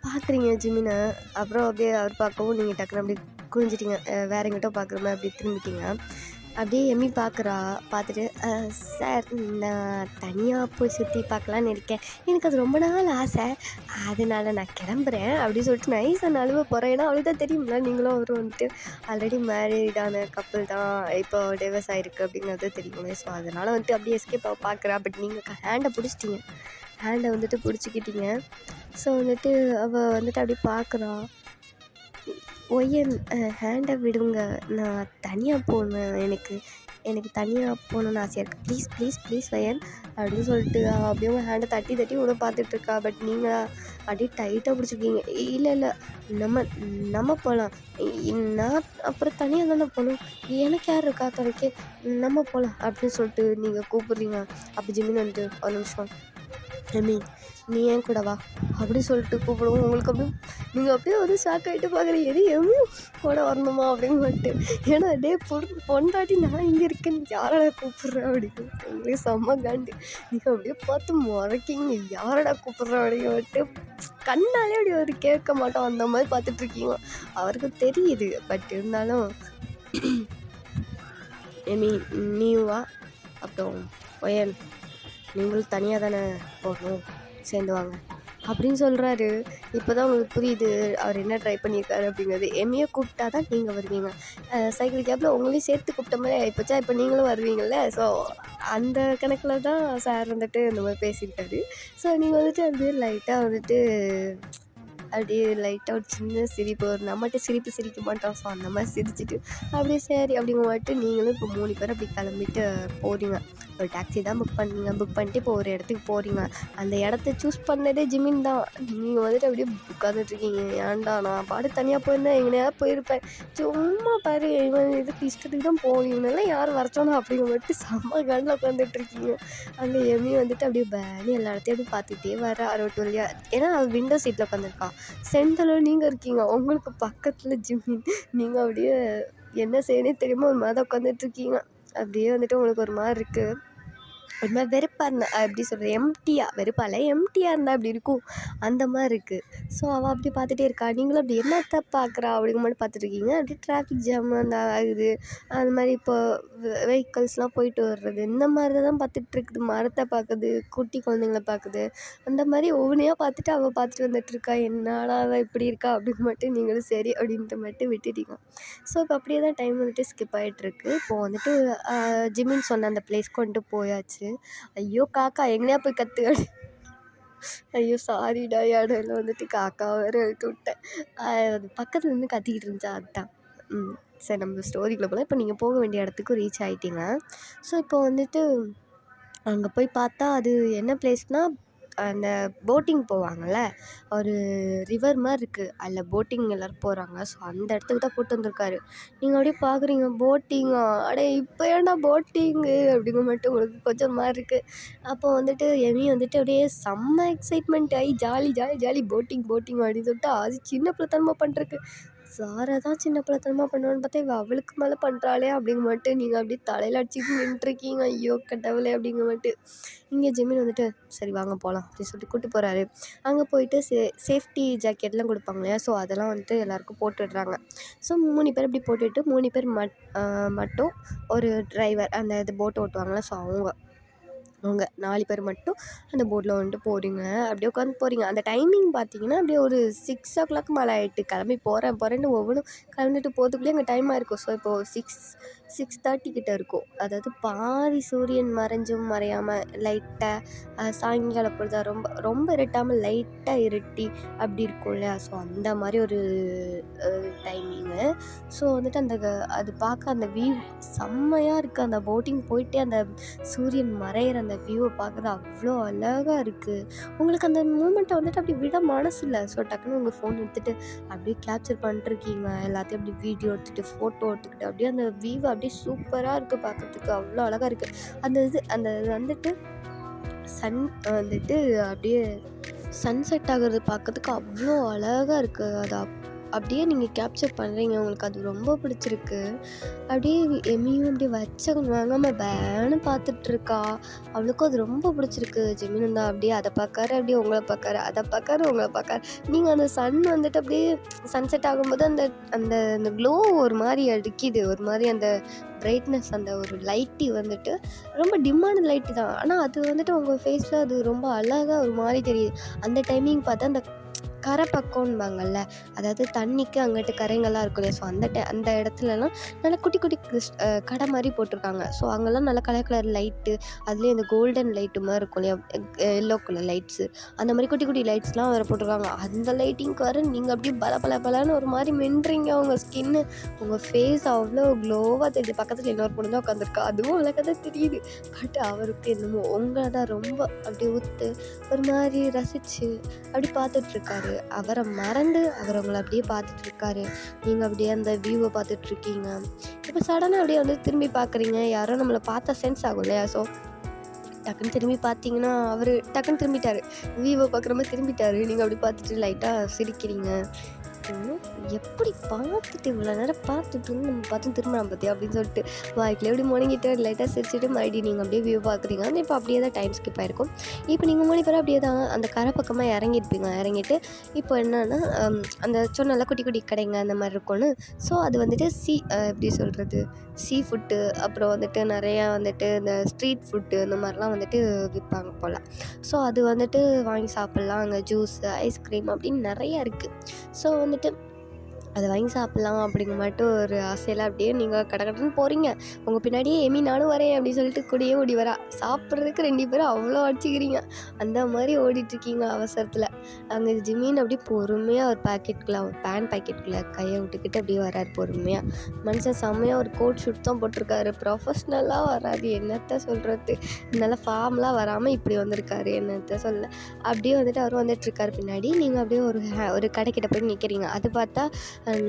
பார்க்குறீங்க ஜிம்மினை. அப்புறம் அப்படியே அவர் பார்க்கவும் நீங்கள் டக்குன்னு அப்படியே குனிஞ்சிட்டிங்க, வேற எங்கிட்ட பார்க்குற மாதிரி அப்படி திரும்பிட்டீங்க. அப்படியே எம்மி பார்க்குறா. பார்த்துட்டு சார் நான் தனியாக போய் சுற்றி பார்க்கலான்னு இருக்கேன். எனக்கு அது ரொம்ப நாள் ஆசை. அதனால நான் கிளம்புறேன் அப்படின்னு சொல்லிட்டு நைஸாக நழுவ போகிறேன். ஏன்னா அவளுக்கு தான் தெரியும்ல நீங்களும் அவரும் வந்துட்டு ஆல்ரெடி மேரீடான கப்புள் தான். இப்போ டிவோர்ஸ் ஆகிருக்கு அப்படிங்கிறது தெரியுங்களே. ஸோ அதனால் வந்துட்டு அப்படியே எஸ்கேப் பார்க்குறா. பட் நீங்கள் ஹேண்டை பிடிச்சிட்டிங்க. ஹேண்டை வந்துட்டு பிடிச்சிக்கிட்டீங்க. ஸோ வந்துட்டு அவள் வந்துட்டு அப்படியே பார்க்குறா. ஒய்யன் ஹேண்டை விடுங்க, நான் தனியாக போகணும், எனக்கு தனியாக போகணுன்னு ஆசையாக இருக்குது, ப்ளீஸ் ப்ளீஸ் ப்ளீஸ் ஒய்யன் அப்படின்னு சொல்லிட்டு அப்படியே உங்கள் ஹேண்டை தட்டி தட்டி விட பார்த்துட்ருக்கா. பட் நீங்கள் அப்படியே டைட்டாக பிடிச்சிருக்கீங்க. இல்லை நம்ம போகலாம், நான் அப்புறம் தனியாக தானே போகணும், எனக்கு யார் இருக்கா துணைக்கு, நம்ம போகலாம் அப்படின்னு சொல்லிட்டு நீங்கள் கூப்பிட்றீங்க. அப்போ ஜிமின் வந்துட்டு ஒரு நிமிஷம் எமி நீ ஏன் கூட வா அப்படின்னு சொல்லிட்டு கூப்பிடுவோம். உங்களுக்கு அப்படியே நீங்கள் அப்படியே வந்து ஷாக் ஆகிட்டு பார்க்குறீங்க, எது எமி கூட வரணுமா அப்படின்னு சொல்லிட்டு. ஏன்னா டே பொண்டாட்டி நான் இங்கே இருக்கேன்னு யாரடா கூப்பிட்றேன் அப்படின்னு உங்களுக்கு செம்ம காண்டு. நீங்கள் அப்படியே பார்த்து முறைக்கிங்க, யாரடா கூப்பிட்றேன் அப்படின்னு சொல்லிட்டு கண்ணாலே அப்படி ஒரு கேட்க மாட்டோம் அந்த மாதிரி பார்த்துட்ருக்கீங்க. அவருக்கு தெரியுது. பட் இருந்தாலும் எமி நீ வா, அப்புறம் ஒயன் நீங்களும் தனியாக தானே போகணும், சேர்ந்து வாங்க அப்படின்னு சொல்கிறாரு. இப்போ தான் உங்களுக்கு புரியுது அவர் என்ன ட்ரை பண்ணியிருக்காரு அப்படிங்கிறது. எம்ஏ கூப்பிட்டா தான் நீங்கள் வருவீங்க. சைக்கிள் கேப்பில் உங்களையும் சேர்த்து கூப்பிட்ட மாதிரி ஆகிப்போச்சா, இப்போ நீங்களும் வருவீங்கள்ல. ஸோ அந்த கணக்கில் தான் சார் வந்துட்டு இந்த மாதிரி பேசியிருக்காரு. ஸோ நீங்கள் வந்துட்டு அப்படியே லைட்டாக வந்துட்டு அப்படியே லைட்டாக ஒரு சின்ன சிரிப்பு, ஒரு நம்மகிட்ட சிரிக்க மாட்டோம். ஸோ அந்த மாதிரி சிரிச்சிட்டு அப்படியே சரி அப்படிங்க மாட்டு நீங்களும் இப்போ 3 பேர் அப்படி கிளம்பிட்டு போகிறீங்க. ஒரு டாக்ஸி தான் புக் பண்ணிட்டு இப்போ ஒரு இடத்துக்கு போகிறீங்க. அந்த இடத்த சூஸ் பண்ணதே ஜிமின் தான். நீங்கள் வந்துட்டு அப்படியே உட்காந்துட்ருக்கீங்க. ஏன்டா நான் பாடு தனியாக போயிருந்தேன், எங்கேயாவது போயிருப்பேன், சும்மா பாரு இவன் இதுக்கு இஷ்டத்துக்கு தான் போகணும், இவனெல்லாம் யாரும் வரச்சோனா அப்படிங்க மட்டும் செம்ம கண்ணில் உட்காந்துட்ருக்கீங்க. அங்கே எம்மி வந்துட்டு அப்படியே பேனு எல்லா இடத்தையும் அப்படி பார்த்துக்கிட்டே வர அரோட்டு வழியா. ஏன்னா விண்டோ சீட்டில் உட்காந்துருக்கா. சென்டரில் நீங்கள் இருக்கீங்க, உங்களுக்கு பக்கத்தில் ஜிமின். நீங்கள் அப்படியே என்ன செய்யணும்னே தெரியாமல் ஒரு மாதிரி உட்காந்துட்ருக்கீங்க. அப்படியே வந்துட்டு உங்களுக்கு ஒரு மாதிரி இருக்குது. ஒரு மாதிரி வெறுப்பாக இருந்தா எப்படி சொல்கிறது, வெறுப்பால் எம்டியாக இருந்தால் அப்படி இருக்கும், அந்த மாதிரி இருக்குது. ஸோ அவள் அப்படி பார்த்துட்டே இருக்கா. நீங்களும் அப்படி என்னத்தை பார்க்குறா அப்படிங்க மாதிரி பார்த்துட்ருக்கீங்க. அப்படியே டிராஃபிக் ஜாம் அந்த ஆகுது, அந்த மாதிரி இப்போ வெஹிக்கல்ஸ்லாம் போயிட்டு வர்றது, இந்த மாதிரி தான் பார்த்துட்ருக்குது. மரத்தை பார்க்குது, குட்டி குழந்தைங்கள பார்க்குது, அந்த மாதிரி ஒவ்வொன்றையாக பார்த்துட்டு அவள் பார்த்துட்டு வந்துட்டுருக்கா. என்னடா அவள் இப்படி இருக்கா அப்படின்னு மட்டும் நீங்களும் சரி அப்படின்ட்டு மட்டும் விட்டுட்டீங்க. ஸோ இப்போ அப்படியே தான் டைம் வந்துட்டு ஸ்கிப் ஆகிட்டுருக்கு. இப்போது வந்துட்டு ஜிமின் சொன்ன அந்த பிளேஸ் கொண்டு போயாச்சு. ஐயோ காக்கா எங்கேயா போய் கற்று ஐயோ சாரிடா, இடையில வந்துட்டு காக்கா வேறு எழுத்து விட்டேன். அது பக்கத்தில் இருந்து கத்திக்கிட்டு இருந்துச்சா, அதுதான். சரி நம்ம ஸ்டோரிக்குள்ளே போகலாம். இப்போ நீங்கள் போக வேண்டிய இடத்துக்கு ரீச் ஆகிட்டீங்க. ஸோ இப்போ வந்துட்டு அங்கே போய் பார்த்தா அது என்ன பிளேஸ்னால், அந்த போட்டிங் போவாங்கள்ல, ஒரு ரிவர் மாதிரி இருக்குது, அதில் போட்டிங் எல்லோரும் போகிறாங்க. ஸோ அந்த இடத்துக்கு தான் கூப்பிட்டு வந்திருக்காரு. நீங்கள் அப்படியே பார்க்குறீங்க, போட்டிங்கா, அடே இப்போ ஏன்டா போட்டிங்கு அப்படிங்க மட்டும் உங்களுக்கு கொஞ்சம் மாதிரி இருக்குது. அப்போ வந்துட்டு எமி வந்துட்டு அப்படியே செம்ம எக்ஸைட்மெண்ட் ஆகி ஜாலி போட்டிங் அப்படின்னு சொல்லிட்டு அது சின்ன பிள்ளைத்தனமாக பண்ணுறக்கு. சாரை தான் சின்ன பிள்ளைத்தனமாக பண்ணுவான்னு பார்த்தா இவள் அவளுக்கு மேலே பண்ணுறாளே அப்படிங்க மட்டும் நீங்கள் அப்படியே தலையில் அடிச்சுட்டு நின்றுருக்கீங்க. ஐயோ கடவுளே அப்படிங்க மட்டும். இங்கே ஜிமின் வந்துட்டு சரி வாங்க போகலாம் அப்படின்னு சொல்லிட்டு கூப்பிட்டு போகிறாரு. அங்கே போயிட்டு சேஃப்டி ஜாக்கெட்லாம் கொடுப்பாங்க இல்லையா, ஸோ அதெல்லாம் வந்துட்டு எல்லாேருக்கும் போட்டுடுறாங்க. ஸோ 3 பேர் அப்படி போட்டுட்டு 3 பேர் மட்டும் ஒரு டிரைவர், அந்த இது போட்டு ஓட்டுவாங்களே, ஸோ அவங்க 4 பேர் மட்டும் அந்த போட்டில் வந்துட்டு போகிறீங்க. அப்படியே உட்காந்து போகிறீங்க. அந்த டைமிங் பார்த்தீங்கன்னா அப்படியே ஒரு 6 மேலே ஆகிட்டு கிளம்பி போகிறேன்னு ஒவ்வொன்றும் கிளம்பிட்டு போகிறதுக்குள்ளேயே அங்கே டைமாக இருக்கும். ஸோ இப்போது 6:30 கிட்ட இருக்கும். அதாவது பாதி சூரியன் மறைஞ்சும் மறையாமல் லைட்டாக சாயங்கால பொழுது ரொம்ப இருட்டாமல் லைட்டாக இருட்டி அப்படி இருக்கும் இல்லையா, ஸோ அந்த மாதிரி ஒரு டைமிங்கு. ஸோ வந்துட்டு அது பார்க்க அந்த வியூ செம்மையாக இருக்குது. அந்த போட்டிங் போயிட்டு அந்த சூரியன் மறையிற அந்த வியூவை பார்க்குறது அவ்வளோ அழகாக இருக்குது. உங்களுக்கு அந்த மூமெண்ட்டை வந்துட்டு அப்படி விட மனசு இல்லை. ஸோ டக்குன்னு உங்கள் ஃபோன் எடுத்துகிட்டு அப்படியே கேப்சர் பண்ணிட்டுருக்கீங்க. எல்லாத்தையும் அப்படி வீடியோ எடுத்துகிட்டு ஃபோட்டோ எடுத்துக்கிட்டு அப்படியே அந்த வியூவை அப்படியே சூப்பராக இருக்குது பார்க்குறதுக்கு, அவ்வளோ அழகாக இருக்குது. அந்த வந்துட்டு சன் வந்துட்டு அப்படியே சன்செட் ஆகிறது பார்க்கறதுக்கு அவ்வளோ அழகாக இருக்குது. அது அப்படியே நீங்கள் கேப்சர் பண்ணுறீங்க, உங்களுக்கு அது ரொம்ப பிடிச்சிருக்கு. அப்படியே எமியும் அப்படியே வாங்காமல் வேன்னு பார்த்துட்ருக்கா. அவளுக்கும் அது ரொம்ப பிடிச்சிருக்கு. ஜெமின் தான் அப்படியே அதை பார்க்காரு, அப்படியே உங்களை பார்க்காரு, அதை பார்க்காரு, உங்களை பார்க்காரு. நீங்கள் அந்த சன் வந்துட்டு அப்படியே சன்செட் ஆகும்போது அந்த அந்த அந்த க்ளோ ஒரு மாதிரி அடிக்குது, ஒரு மாதிரி அந்த பிரைட்னஸ், அந்த ஒரு லைட்டு வந்துட்டு ரொம்ப டிம்மான லைட்டு தான், ஆனால் அது வந்துட்டு உங்கள் ஃபேஸில் அது ரொம்ப அழகாக ஒரு மாதிரி தெரியுது. அந்த டைமிங் பார்த்தா அந்த கரை பக்கம்பாங்கள்ல, அதாவது தண்ணிக்கு அங்கிட்டு கரைங்கள்லாம் இருக்கும் இல்லையா, ஸோ அந்த இடத்துலலாம் நல்லா குட்டி குட்டி கடை மாதிரி போட்டிருக்காங்க. ஸோ அங்கெல்லாம் நல்லா கலர் கலர் லைட்டு, அதுலேயும் இந்த கோல்டன் லைட்டு மாதிரி இருக்கும் இல்லையா, எல்லோ கலர் லைட்ஸு, அந்த மாதிரி குட்டி குட்டி லைட்ஸ்லாம் வேறு போட்டிருக்காங்க. அந்த லைட்டிங்க்கு வர நீங்கள் அப்படியே பலன்னு ஒரு மாதிரி மின்னுறீங்க. உங்கள் ஸ்கின்னு, உங்கள் ஃபேஸ் அவ்வளோ க்ளோவாக தெரியுது. பக்கத்தில் இன்னொரு பொண்ணு தான் உட்காந்துருக்கா, அதுவும் அழகாக தான் தெரியுது. பட் அவருக்கு என்னமோ உங்களை தான் ரொம்ப அப்படியே ஊற்று ஒரு மாதிரி ரசித்து அப்படி பார்த்துட்ருக்காரு. அவரை மறந்து அவர் உங்களை அப்படியே பார்த்துட்ருக்காரு. நீங்கள் அப்படியே அந்த வியூவை பார்த்துட்ருக்கீங்க. இப்போ சடனாக அப்படியே வந்து திரும்பி பார்க்குறீங்க. யாரோ நம்மளை பார்த்தா சென்ஸ் ஆகும் இல்லையா, ஸோ டக்குன்னு திரும்பி பார்த்தீங்கன்னா அவர் டக்குன்னு திரும்பிட்டார். வியூவை பார்க்குற மாதிரி திரும்பிட்டார். நீங்கள் அப்படி பார்த்துட்டு லைட்டாக சிரிக்கிறீங்க. எப்படி பார்த்துட்டு இவ்வளோ நேரம் பார்த்துட்டு நம்ம பார்த்து திரும்பினா பார்த்தியா அப்படின்னு சொல்லிட்டு வாய்க்கில் எப்படி முடங்கிட்டு லைட்டாக சிரிச்சுட்டு மறுபடியும் நீங்கள் அப்படியே வியூ பார்க்குறீங்க. வந்து இப்போ அப்படியே தான் டைம் ஸ்கிப் ஆகிருக்கும். இப்போ நீங்கள் 3 பேரும் அப்படியே தான் அந்த கரை பக்கமாக இறங்கியிருப்பீங்க. இறங்கிட்டு இப்போ என்னென்னா அந்த சொன்னல குட்டி குட்டி கடைங்க அந்த மாதிரி இருக்கும்னு, ஸோ அது வந்துட்டு எப்படி சொல்கிறது, சீ ஃபுட்டு, அப்புறம் வந்துட்டு நிறையா வந்துட்டு இந்த ஸ்ட்ரீட் ஃபுட்டு இந்த மாதிரிலாம் வந்துட்டு விற்பாங்க போல். ஸோ அது வந்துட்டு வாங்கி சாப்பிட்லாம். அங்கே ஜூஸு, ஐஸ்கிரீம் அப்படின்னு நிறையா இருக்குது. ஸோ வந்துட்டு அதை வாங்கி சாப்பிட்லாம் அப்படிங்க மட்டும் ஒரு ஆசையில் அப்படியே நீங்கள் கடன்னு போகிறீங்க. உங்கள் பின்னாடியே எமி நானும் வரேன் அப்படின்னு சொல்லிட்டு கூடயே ஓடி வரா. சாப்பிட்றதுக்கு 2 பேரும் அவ்வளோ அடிச்சுக்கிறீங்க. அந்த மாதிரி ஓடிட்டுருக்கீங்க அவசரத்தில். அங்கே ஜிமின் அப்படியே பொறுமையாக ஒரு பேன் பாக்கெட்டுக்குள்ளே கையை விட்டுக்கிட்டு அப்படியே வராரு பொறுமையாக. மனுஷன் செம்மையாக ஒரு கோட் ஷூட் தான் போட்டிருக்காரு. ப்ரொஃபஷ்னலாக வராது, என்னத்த சொல்கிறது, நல்லா ஃபார்ம்லாம் வராமல் இப்படி வந்திருக்காரு, என்னத்த சொல்ல. அப்படியே வந்துட்டு அவர் வந்துட்டுருக்காரு பின்னாடி. நீங்கள் அப்படியே ஒரு கடைக்கிட்ட போய் நிற்கிறீங்க. அது பார்த்தா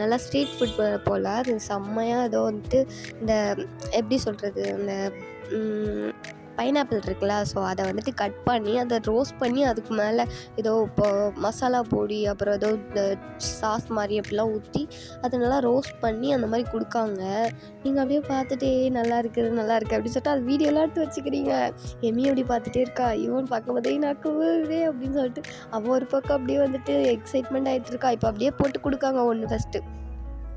நல்லா ஸ்ட்ரீட் ஃபுட் போல். அது செம்மையாக ஏதோ வந்துட்டு இந்த எப்படி சொல்கிறது, இந்த பைனாப்பிள் இருக்குல்ல, ஸோ அதை வந்துட்டு கட் பண்ணி அதை ரோஸ்ட் பண்ணி அதுக்கு மேலே ஏதோ இப்போ மசாலா பொடி அப்புறம் ஏதோ இந்த சாஸ் மாதிரி அப்படிலாம் ஊற்றி அதை நல்லா ரோஸ்ட் பண்ணி அந்த மாதிரி கொடுக்காங்க. நீங்கள் அப்படியே பார்த்துட்டே நல்லா இருக்குது அப்படின்னு சொல்லிட்டு அது வீடியோலாம் எடுத்து வச்சுக்கிறீங்க. எமி அப்படி பார்த்துட்டே இருக்கா. இவன் பார்க்கும்போதே நாக்குவே அப்படின்னு சொல்லிட்டு அவள் ஒரு பக்கம் அப்படியே வந்துட்டு எக்ஸைட்மெண்ட் ஆகிட்டு இருக்கா. இப்போ அப்படியே போட்டு கொடுக்காங்க ஒன்று ஃபஸ்ட்டு.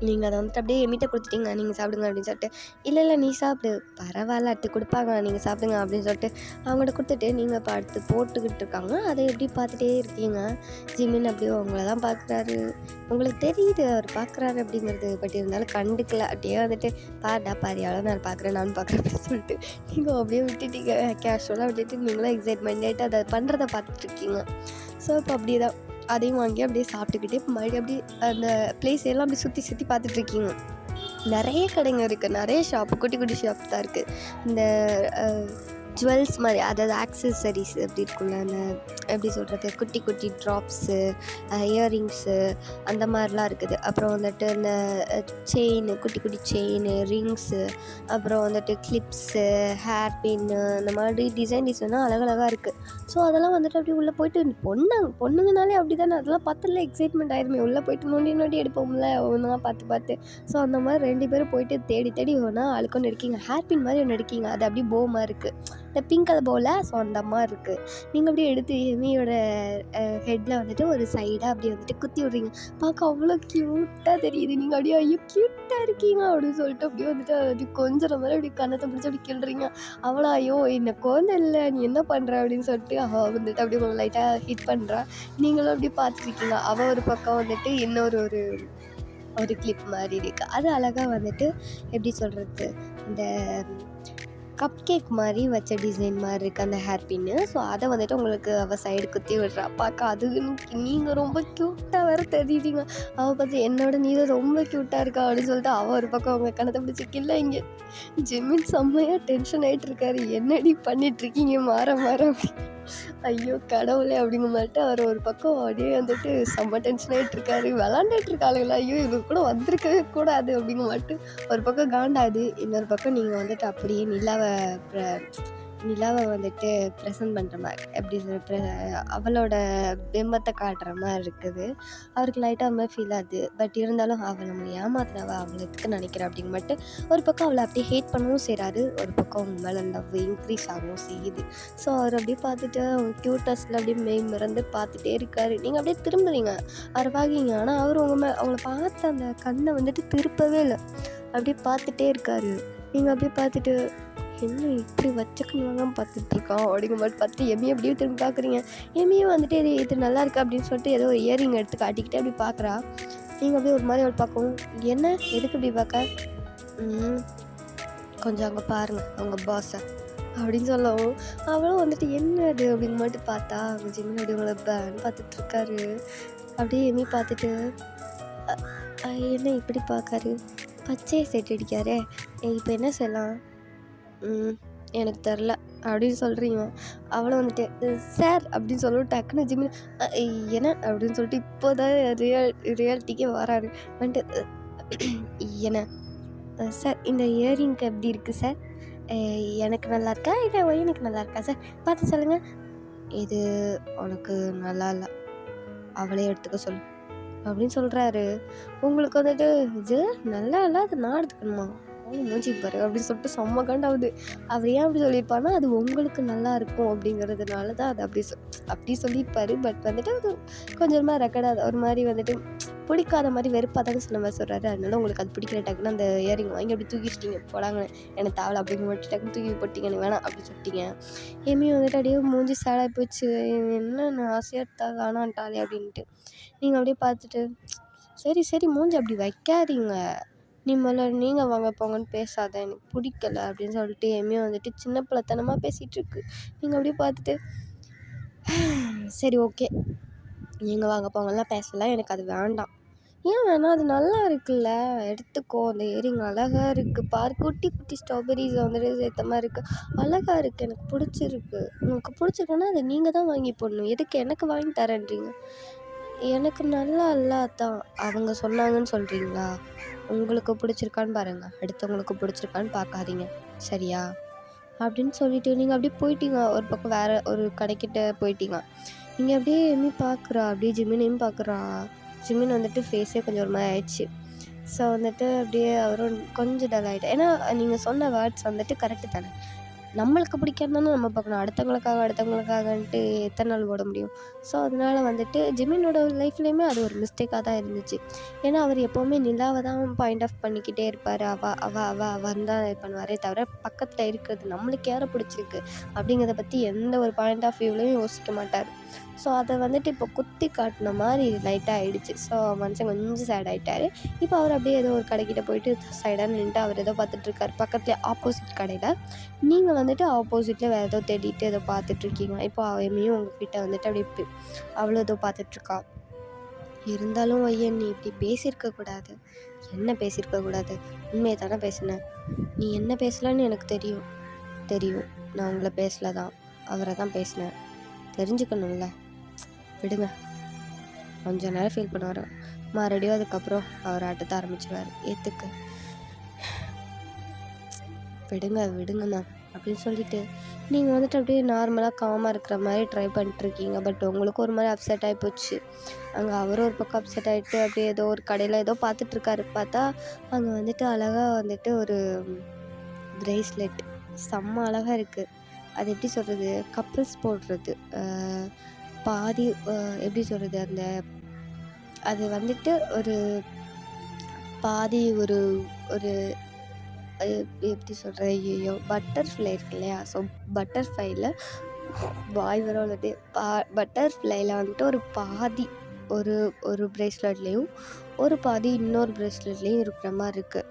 நீங்கள் அதை வந்துட்டு அப்படியே எமிட்ட கொடுத்துட்டீங்க, நீங்கள் சாப்பிடுங்க அப்படின்னு சொல்லிட்டு. இல்லை நீ சாப்பிடு, பரவாயில்ல அடுத்து கொடுப்பாங்க, நீங்கள் சாப்பிடுங்க அப்படின்னு சொல்லிட்டு அவங்கள்ட்ட கொடுத்துட்டு நீங்கள் இப்போ அடுத்து போட்டுக்கிட்டு இருக்காங்க. அதை எப்படி பார்த்துட்டே இருக்கீங்க. ஜிமின் அப்படியே உங்களை தான் பார்க்குறாரு. உங்களுக்கு தெரியுது அவர் பார்க்குறாரு அப்படிங்கிறது. பட் இருந்தாலும் கண்டுக்கல. அப்படியே வந்துட்டு பாரு எவ்வளோ நான் பார்க்குறேன் அப்படின்னு சொல்லிட்டு நீங்கள் அப்படியே விட்டுட்டீங்க. கேஷுவலாக விட்டுட்டு நீங்களும் எக்ஸைட்மெண்ட் ஆகிட்டு அதை பண்ணுறதை பார்த்துட்ருக்கீங்க. ஸோ இப்போ அப்படியே தான் அதையும் வாங்கி அப்படியே சாப்பிட்டுக்கிட்டு இப்போ மறுபடியும் அப்படியே அந்த பிளேஸ் எல்லாம் அப்படியே சுற்றி பார்த்துட்ருக்கீங்க. நிறைய கடைங்க இருக்குது, நிறைய ஷாப்பு, குட்டி குட்டி ஷாப் தான் இருக்குது. இந்த ஜுவல்ஸ் மாதிரி, அதாவது ஆக்சசரிஸ் எப்படி இருக்குல்ல, அந்த எப்படி சொல்கிறது, குட்டி குட்டி ட்ராப்ஸு, இயரிங்ஸு அந்த மாதிரிலாம் இருக்குது. அப்புறம் வந்துட்டு இந்த செயின், குட்டி குட்டி செயின், ரிங்ஸு, அப்புறம் வந்துட்டு கிளிப்ஸு, ஹேர் பின்னு, இந்த மாதிரி டிசைனாக அழகழகாக இருக்குது. ஸோ அதெல்லாம் வந்துட்டு அப்படியே உள்ளே போயிட்டு பொண்ணுங்கனாலே அப்படி தானே, அதெல்லாம் பார்த்துல எக்ஸைட்மெண்ட் ஆயிருமே. உள்ளே போயிட்டு நோண்டி எடுப்போம்ல ஒன்றா பார்த்து. ஸோ அந்த மாதிரி 2 பேரும் போயிட்டு தேடி ஒன்றா அழுக்கொன்று எடுக்கீங்க. ஹேர் பின் மாதிரி ஒன்று எடுக்கீங்க, அது அப்படியே போமாக இருக்குது, இந்த பிங்க் கலர் போல். ஸோ அந்த மாதிரி இருக்குது. நீங்கள் அப்படியே எடுத்து எமியோட ஹெட்டில் வந்துட்டு ஒரு சைடாக அப்படியே வந்துட்டு குத்தி விட்றீங்க. பார்க்க அவ்வளோ க்யூட்டாக தெரியுது. நீங்கள் அப்படியே ஐயோ க்யூட்டாக இருக்கீங்க அப்படின்னு சொல்லிட்டு அப்படியே வந்துட்டு அப்படி கொஞ்சம் மாதிரி அப்படி கண்ணத்தை பிடிச்சி அப்படி கிள்றீங்க. அவ்வளோ ஐயோ என்ன குழந்தை இல்லை, நீ என்ன பண்ணுற அப்படின்னு சொல்லிட்டு அவள் வந்துட்டு அப்படியே கொஞ்சம் லைட்டாக ஹிட் பண்ணுறா. நீங்களும் அப்படியே பார்த்துருக்கீங்க. அவள் ஒரு பக்கம் வந்துட்டு இன்னொரு ஒரு கிளிப் மாதிரி இருக்குது. அது அழகாக வந்துட்டு எப்படி சொல்கிறது, இந்த கப் கேக் மாதிரி வச்ச டிசைன் மாதிரி இருக்குது அந்த ஹேர் பின்னு. ஸோ அதை வந்துட்டு உங்களுக்கு அவள் சைடு குத்தி விடுறா. பார்க்க அது நீங்கள் ரொம்ப க்யூட்டாக வேறு தெரியுறீங்க. அவள் பார்த்து என்னோட நீ ரொம்ப க்யூட்டாக இருக்கா அப்படின்னு சொல்லிட்டு அவள் ஒரு பக்கம் அவங்க கணத்தை பிடிச்சிக்கில்ல. இங்கே ஜிமின் செம்மையாக டென்ஷன் ஆகிட்டு இருக்காரு. என்னடி பண்ணிகிட்ருக்கீங்க மாற அப்படி. ஐயோ கடவுளே அப்படிங்க மாட்டு அவர் ஒரு பக்கம் அப்படியே வந்துட்டு செம்ம டென்ஷன் ஆகிட்டு இருக்காரு. விளாண்டுட்டு இருக்காளுங்களா, ஐயோ இவங்க கூட வந்திருக்கவே கூடாது அப்படிங்க மாட்டு ஒரு பக்கம் காண்டாது. இன்னொரு பக்கம் நீங்கள் வந்துட்டு அப்படியே நிலாவை நிலாவை வந்துட்டு ப்ரெசென்ட் பண்ணுற மாதிரி எப்படி அவளோட பிம்பத்தை காட்டுற மாதிரி இருக்குது. அவருக்கு லைட்டாக மாதிரி ஃபீல் ஆகுது. பட் இருந்தாலும் அவள் நம்மளை ஏமாத்துறவ அவளை எதுக்கு நினைக்கிறா அப்படின்னு மட்டும் ஒரு பக்கம் அவளை அப்படியே ஹேட் பண்ணவும் செய்கிறாரு. ஒரு பக்கம் அவங்க மேலே லவ் இன்க்ரீஸ் ஆகவும் செய்யுது. ஸோ அவர் அப்படியே பார்த்துட்டு அவங்க க்யூட்டஸில் அப்படியே மறந்து பார்த்துட்டே இருக்காரு. நீங்கள் அப்படியே திரும்புறீங்க, அவரை பார்க்கிங்க. ஆனால் அவர் அவங்கள பார்த்து அந்த கண்ணை வந்துட்டு திருப்பவே இல்லை, அப்படியே பார்த்துட்டே இருக்காரு. நீங்கள் அப்படியே பார்த்துட்டு என்ன இப்படி வச்சுக்கணுங்க பார்த்துட்ருக்கான் அப்படிங்கிற மாதிரி பார்த்துட்டு எம்மியை அப்படியே திரும்பி பார்க்குறீங்க. எம்மியும் வந்துட்டு இது நல்லா இருக்கா அப்படின்னு சொல்லிட்டு ஏதோ ஒரு இயரிங் எடுத்து காட்டிக்கிட்டே அப்படி பார்க்குறா. நீங்கள் அப்படியே ஒரு மாதிரி அவள் பார்க்கவும், என்ன எதுக்கு இப்படி பார்க்க, கொஞ்சம் அங்கே பாருங்கள் அவங்க பாஸை அப்படின்னு சொல்லவும் அவளும் வந்துட்டு என்ன அது அப்படிங்க மட்டும் பார்த்தா அவங்க ஜிம்மின் அப்படி அவங்கள பேன்னு பார்த்துட்ருக்காரு. அப்படியே எம்மி பார்த்துட்டு என்ன இப்படி பார்க்காரு, பச்சையை செட் அடிக்காரே, இப்போ என்ன செய்யலாம், எனக்கு தெரில அப்படின்னு சொல்கிறீங்க. அவளும் வந்துட்டு சார் அப்படின்னு சொல்லவும் டக்குன்னு ஜிம்மின் என்ன அப்படின்னு சொல்லிட்டு இப்போ தான் ரியாலிட்டிக்கே வராரு. வந்துட்டு என்ன சார் இந்த இயரிங்க்கு எப்படி இருக்குது சார், எனக்கு நல்லா இருக்கா இல்லை எனக்கு நல்லா இருக்கா சார், பார்த்து சொல்லுங்கள். இது உனக்கு நல்லா இல்லை, அவளே எடுத்துக்க சொல்லு அப்படின்னு சொல்கிறாரு. உங்களுக்கு வந்துட்டு இது நல்லா இல்லை, அது நான் எடுத்துக்கணுமா, மூஞ்சி பாரு அப்படின்னு சொல்லிட்டு செம்ம காண்டாகுது. அவர் ஏன் அப்படி சொல்லியிருப்பாருன்னா அது உங்களுக்கு நல்லா இருக்கும் அப்படிங்கிறதுனால தான் அது அப்படி சொல்லியிருப்பாரு. பட் வந்துட்டு அது கொஞ்சமாக ரெக்கார்டாக ஒரு மாதிரி வந்துட்டு பிடிக்காத மாதிரி வெறுப்பாக தானே சொன்ன மாதிரி சொல்கிறாரு. அதனால உங்களுக்கு அது பிடிக்கிற டக்குன்னு அந்த இயரிங் வாங்கி அப்படி தூக்கிச்சிட்டிங்க, போடாங்க எனக்கு தேவை அப்படிங்கிற மட்டும் டக்குன்னு தூக்கி போட்டிங்க, எனக்கு வேணாம் அப்படி சொல்லிட்டீங்க. ஏமி வந்துட்டு அப்படியே மூஞ்சி சேடாக போச்சு, என்ன நான் ஆசையாக எடுத்தா வேணான்ட்டாலே அப்படின்ட்டு. நீங்கள் அப்படியே பார்த்துட்டு சரி சரி மூஞ்சி அப்படி வைக்காதீங்க, நீங்கள் வாங்க போங்கன்னு பேசாத, எனக்கு பிடிக்கல அப்படின்னு சொல்லிட்டு எம்மியும் வந்துட்டு சின்ன பிள்ளைத்தனமாக பேசிகிட்ருக்கு. நீங்கள் அப்படியே பார்த்துட்டு சரி ஓகே நீங்கள் வாங்க போங்கலாம் பேசலாம், எனக்கு அது வேண்டாம். ஏன் வேணாம், அது நல்லா இருக்குல்ல, எடுத்துக்கோ, அந்த இயரிங் அழகாக இருக்குது பாரு, குட்டி குட்டி ஸ்ட்ராபெரிஸ் வந்துட்டு சேர்த்த மாதிரி இருக்குது, அழகாக இருக்குது, எனக்கு பிடிச்சிருக்கு. உங்களுக்கு பிடிச்சிருக்குன்னா அதை நீங்கள் தான் வாங்கி போடணும், எதுக்கு எனக்கு வாங்கி தரேன்றீங்க. எனக்கு நல்லா இல்லாதான் அவங்க சொன்னாங்கன்னு சொல்கிறீங்களா, உங்களுக்கு பிடிச்சிருக்கான்னு பாருங்கள், அடுத்தவங்களுக்கு பிடிச்சிருக்கான்னு பார்க்காதீங்க சரியா அப்படின்னு சொல்லிட்டு நீங்கள் அப்படியே போயிட்டீங்க. ஒரு பக்கம் வேறு ஒரு கடைக்கிட்ட போயிட்டீங்க. நீங்கள் அப்படியே எம்மி பார்க்குறா, அப்படியே ஜிமினையும் பார்க்குறா. ஜிமின் வந்துட்டு ஃபேஸே கொஞ்சம் ஒரு மாதிரி ஆயிடுச்சு. ஸோ வந்துட்டு அப்படியே அவரும் கொஞ்சம் டல் ஆகிட்டேன். ஏன்னா நீங்கள் சொன்ன வேர்ட்ஸ் வந்துட்டு கரெக்டு தானே, நம்மளுக்கு பிடிக்காதுன்னு நம்ம பார்க்கணும், அடுத்தவங்களுக்காகன்ட்டு எத்தனை நாள் ஓட முடியும். ஸோ அதனால் வந்துட்டு ஜிமினோட லைஃப்லேயுமே அது ஒரு மிஸ்டேக்காக தான் இருந்துச்சு. ஏன்னா அவர் எப்போவுமே நிலாவை தான் பாயிண்ட் ஆஃப் பண்ணிக்கிட்டே இருப்பார், அவன் தான் இது பண்ணுவாரே தவிர பக்கத்தில் இருக்கிறது நம்மளுக்கு யாரை பிடிச்சிருக்கு அப்படிங்கிறத பற்றி எந்த ஒரு பாயிண்ட் ஆஃப் வியூவிலையும் யோசிக்க மாட்டார். ஸோ அதை வந்துட்டு இப்போ குத்தி காட்டின மாதிரி லைட்டாக ஆகிடுச்சு. ஸோ மனுஷன் கொஞ்சம் சேட் ஆகிட்டார். இப்போ அவர் அப்படியே ஏதோ ஒரு கடைக்கிட்ட போயிட்டு சைடாக நின்றுட்டு அவர் ஏதோ பார்த்துட்ருக்கார். பக்கத்துலேயே ஆப்போசிட் கடையில் நீங்கள் வந்துட்டு ஆப்போசிட்டில் வேறு ஏதோ தேடிட்டு ஏதோ பார்த்துட்ருக்கீங்க. இப்போ அவமையும் உங்ககிட்ட வந்துட்டு அப்படியே அவ்வளோ ஏதோ பார்த்துட்ருக்கா. இருந்தாலும் ஐயன் நீ இப்படி பேசியிருக்கக்கூடாது. என்ன பேசியிருக்கக்கூடாது, உண்மையை தானே பேசினேன். நீ என்ன பேசலான்னு எனக்கு தெரியும், நான் உங்களை பேசல தான், அவரை தான் பேசினேன், தெரிஞ்சுக்கணும்ல, விடுங்க. கொஞ்ச நேரம் ஃபீல் பண்ணுவார், மறுபடியும் அதுக்கப்புறம் அவர் ஆட்டத்தை ஆரம்பிச்சிடுவார். ஏற்றுக்க விடுங்கண்ணா அப்படின்னு சொல்லிட்டு நீங்கள் வந்துட்டு அப்படியே நார்மலாக காமாக இருக்கிற மாதிரி ட்ரை பண்ணிட்டுருக்கீங்க. பட் உங்களுக்கு ஒரு மாதிரி அப்செட் ஆகி போச்சு. அங்கே அவரும் ஒரு பக்கம் அப்செட் ஆகிட்டு அப்படியே ஏதோ ஒரு கடையில் ஏதோ பார்த்துட்ருக்காரு. பார்த்தா அங்கே வந்துட்டு அழகாக வந்துட்டு ஒரு ப்ரேஸ்லெட் செம்ம அழகாக இருக்குது. அது எப்படி சொல்கிறது, கப்புள்ஸ் போடுறது, பாதி எப்படி சொல்கிறது, அந்த அது வந்துட்டு ஒரு பாதி ஒரு ஒரு எப்படி சொல்கிறது, ஐயோ பட்டர்ஃப்ளை இருக்கு இல்லையா, ஸோ பட்டர்ஃப்ளைல வாய் வர உள்ளது பட்டர்ஃப்ளைல வந்துட்டு ஒரு பாதி ஒரு ப்ரேஸ்லெட்லேயும் ஒரு பாதி இன்னொரு ப்ரேஸ்லெட்லேயும் இருக்கிற மாதிரி இருக்குது.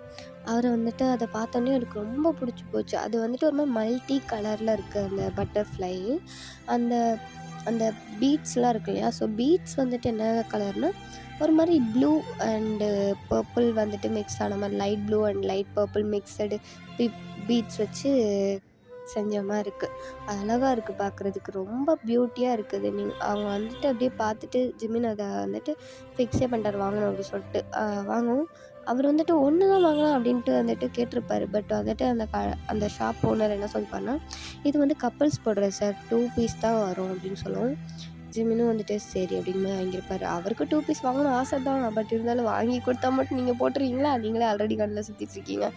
அவரை வந்துட்டு அதை பார்த்தோன்னே எனக்கு ரொம்ப பிடிச்சி போச்சு. அது வந்துட்டு ஒரு மாதிரி மல்டி கலரில் இருக்குது அந்த பட்டர்ஃப்ளை. அந்த அந்த பீட்ஸ்லாம் இருக்கு இல்லையா, ஸோ பீட்ஸ் வந்துட்டு என்ன கலர்னால் ஒரு மாதிரி ப்ளூ அண்டு பர்பிள் வந்துட்டு மிக்ஸ் ஆன மாதிரி, light blue and light purple mixed beads வச்சு செஞ்ச மாதிரி இருக்குது. அழகாக இருக்குது பார்க்குறதுக்கு, ரொம்ப பியூட்டியாக இருக்குது. அவங்க வந்துட்டு அப்படியே பார்த்துட்டு ஜிமின் அதை வந்துட்டு ஃபிக்ஸே பண்ணிட்டார் வாங்கணும் அப்படின்னு சொல்லிட்டு வாங்கவும் அவர் வந்துட்டு ஒன்று தான் வாங்கலாம் அப்படின்ட்டு வந்துட்டு கேட்டிருப்பாரு. பட் வந்துட்டு அந்த ஷாப் ஓனர் என்ன சொல்லிப்பாருன்னா, இது வந்து கப்புள்ஸ் போடுறது சார், 2 பீஸ் தான் வரும் அப்படின்னு சொல்லுவோம். ஜிமினும் வந்துட்டு சரி அப்படின்னு மாதிரி வாங்கியிருப்பாரு. அவருக்கு 2 பீஸ் வாங்கணும்னு ஆசை தான். பட் இருந்தாலும் வாங்கி கொடுத்தா மட்டும் நீங்கள் போட்டுருவீங்களா? நீங்களே ஆல்ரெடி கண்ணில் சுற்றிட்டுருக்கீங்க,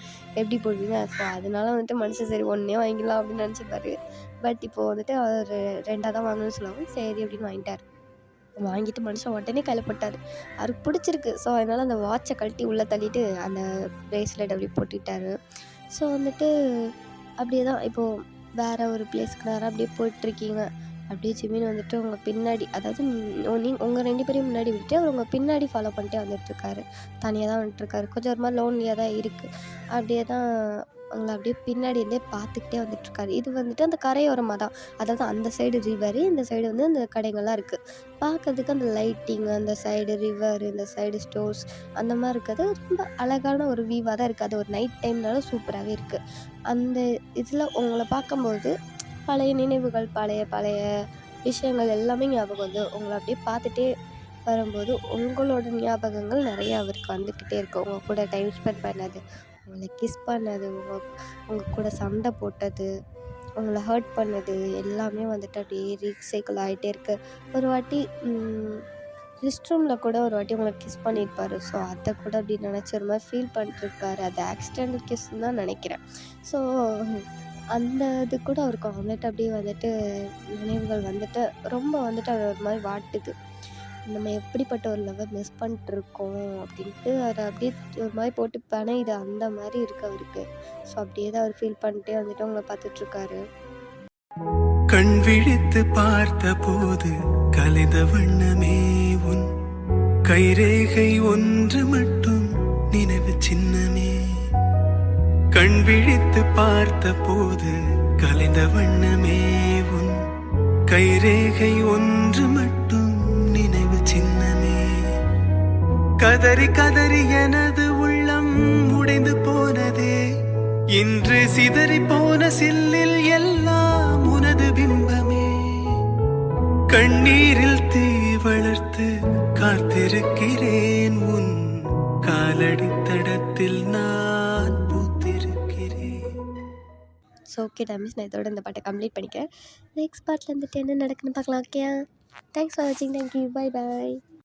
எப்படி போடுவீங்க? ஸோ அதனால வந்துட்டு மனுஷன் சரி ஒன்றே வாங்கிடலாம் அப்படின்னு நினச்சிருப்பாரு. பட் இப்போது வந்துட்டு அவர் 2ஆ தான் வாங்கணும்னு சொல்லவும் சரி அப்படின்னு வாங்கிட்டார். வாங்கிட்டு மனுஷன் உடனே கையில் போட்டார். அவருக்கு பிடிச்சிருக்கு. ஸோ அதனால் அந்த வாட்சை கழட்டி உள்ளே தள்ளிட்டு அந்த ப்ரேஸ்லெட் அப்படி போட்டுக்கிட்டாரு. ஸோ வந்துட்டு அப்படியே தான் இப்போது வேறு ஒரு பிளேஸ்க்கு நேரம் அப்படியே போயிட்டுருக்கீங்க. அப்படியே ஜிமின் வந்துட்டு உங்க பின்னாடி, அதாவது உங்கள் 2 பேரையும் முன்னாடி விட்டுட்டு அவர் உங்கள் பின்னாடி ஃபாலோ பண்ணிட்டே வந்துட்டுருக்காரு. தனியாக தான் வந்துட்டுருக்காரு. கொஞ்சம் ஒரு மாதிரி லோன்லியாக தான் இருக்குது. அப்படியே தான் அவங்கள அப்படியே பின்னாடி இருந்தே பார்த்துக்கிட்டே வந்துட்டுருக்காரு. இது வந்துட்டு அந்த கரையோரமாக தான், அதாவது அந்த சைடு ரிவரு, இந்த சைடு வந்து அந்த கடைகள்லாம் இருக்குது. பார்க்கறதுக்கு அந்த லைட்டிங், அந்த சைடு ரிவர், இந்த சைடு ஸ்டோர்ஸ் அந்த மாதிரி இருக்கிறது ரொம்ப அழகான ஒரு வியூவாக தான் இருக்குது. அது ஒரு நைட் டைம்னாலும் சூப்பராகவே இருக்குது. அந்த இதில் உங்களை பார்க்கும்போது பழைய நினைவுகள், பழைய பழைய விஷயங்கள் எல்லாமே ஞாபகம் வந்து உங்களை அப்படியே பார்த்துட்டே வரும்போது உங்களோட ஞாபகங்கள் நிறையா அவருக்கு வந்துக்கிட்டே இருக்கும். உங்கள் கூட டைம் ஸ்பெண்ட் பண்ணது, உங்களை கிஸ் பண்ணது, உங்கள் கூட சண்டை போட்டது, உங்களை ஹர்ட் பண்ணது எல்லாமே வந்துட்டு அப்படியே ரீசைக்கிள் ஆகிட்டே இருக்கு. ஒரு வாட்டி ரெஸ்ட் ரூமில் கூட ஒரு வாட்டி உங்களை கிஸ் பண்ணியிருப்பார். ஸோ அதை கூட அப்படி நினச்சி ஒரு மாதிரி ஃபீல் பண்ணிட்டுருக்காரு. அது ஆக்சிடென்டல் கிஸ்ன்னு தான் நினைக்கிறேன். ஸோ அந்த இது கூட அவருக்கு வந்துட்டு அப்படியே வந்துட்டு நினைவுகள் வந்துட்டு ரொம்ப வந்துட்டு அவர் ஒரு மாதிரி வாட்டுது. நம்ம எப்படிப்பட்ட ஒரு லவ்வை மிஸ் பண்ணிட்டுருக்கோம் அப்படின்ட்டு அதை அப்படியே ஒரு மாதிரி போட்டு பிணையுது. அந்த மாதிரி இருக்குது அவருக்கு. ஸோ அப்படியே தான் அவர் ஃபீல் பண்ணிட்டே வந்துட்டு உங்களை பார்த்துட்ருக்காரு. கண் விழித்து பார்த்த போது கலைந்த வண்ணமே உன் கைரேகை ஒன்று மட்டும் நினைவு சின்னமே. கண் விழித்து பார்த்த போது கலைந்த வண்ணமே உன் கைரேகை ஒன்று மட்டும் நினைவு சின்னமே. கதறி கதறி எனது உள்ளம் உடைந்து போனதே, இன்று சிதறி போன சில்லில் எல்லாம் உனது பிம்பமே. கண்ணீரில் தீ வளர்த்து காத்திருக்கிறேன், உன் காலடி தடத்தில் நான் பூத்திருக்கிறேன். ஸோ ஓகே டேமிஸ், நான் இதோட இந்த பாட்டை கம்ப்ளீட் பண்ணிக்கிறேன். நெக்ஸ்ட் பார்ட்டில் வந்துட்டு என்ன நடக்குன்னு பார்க்கலாம். ஓகே, தேங்க்ஸ் ஃபார் வாட்சிங். Thank you, bye bye.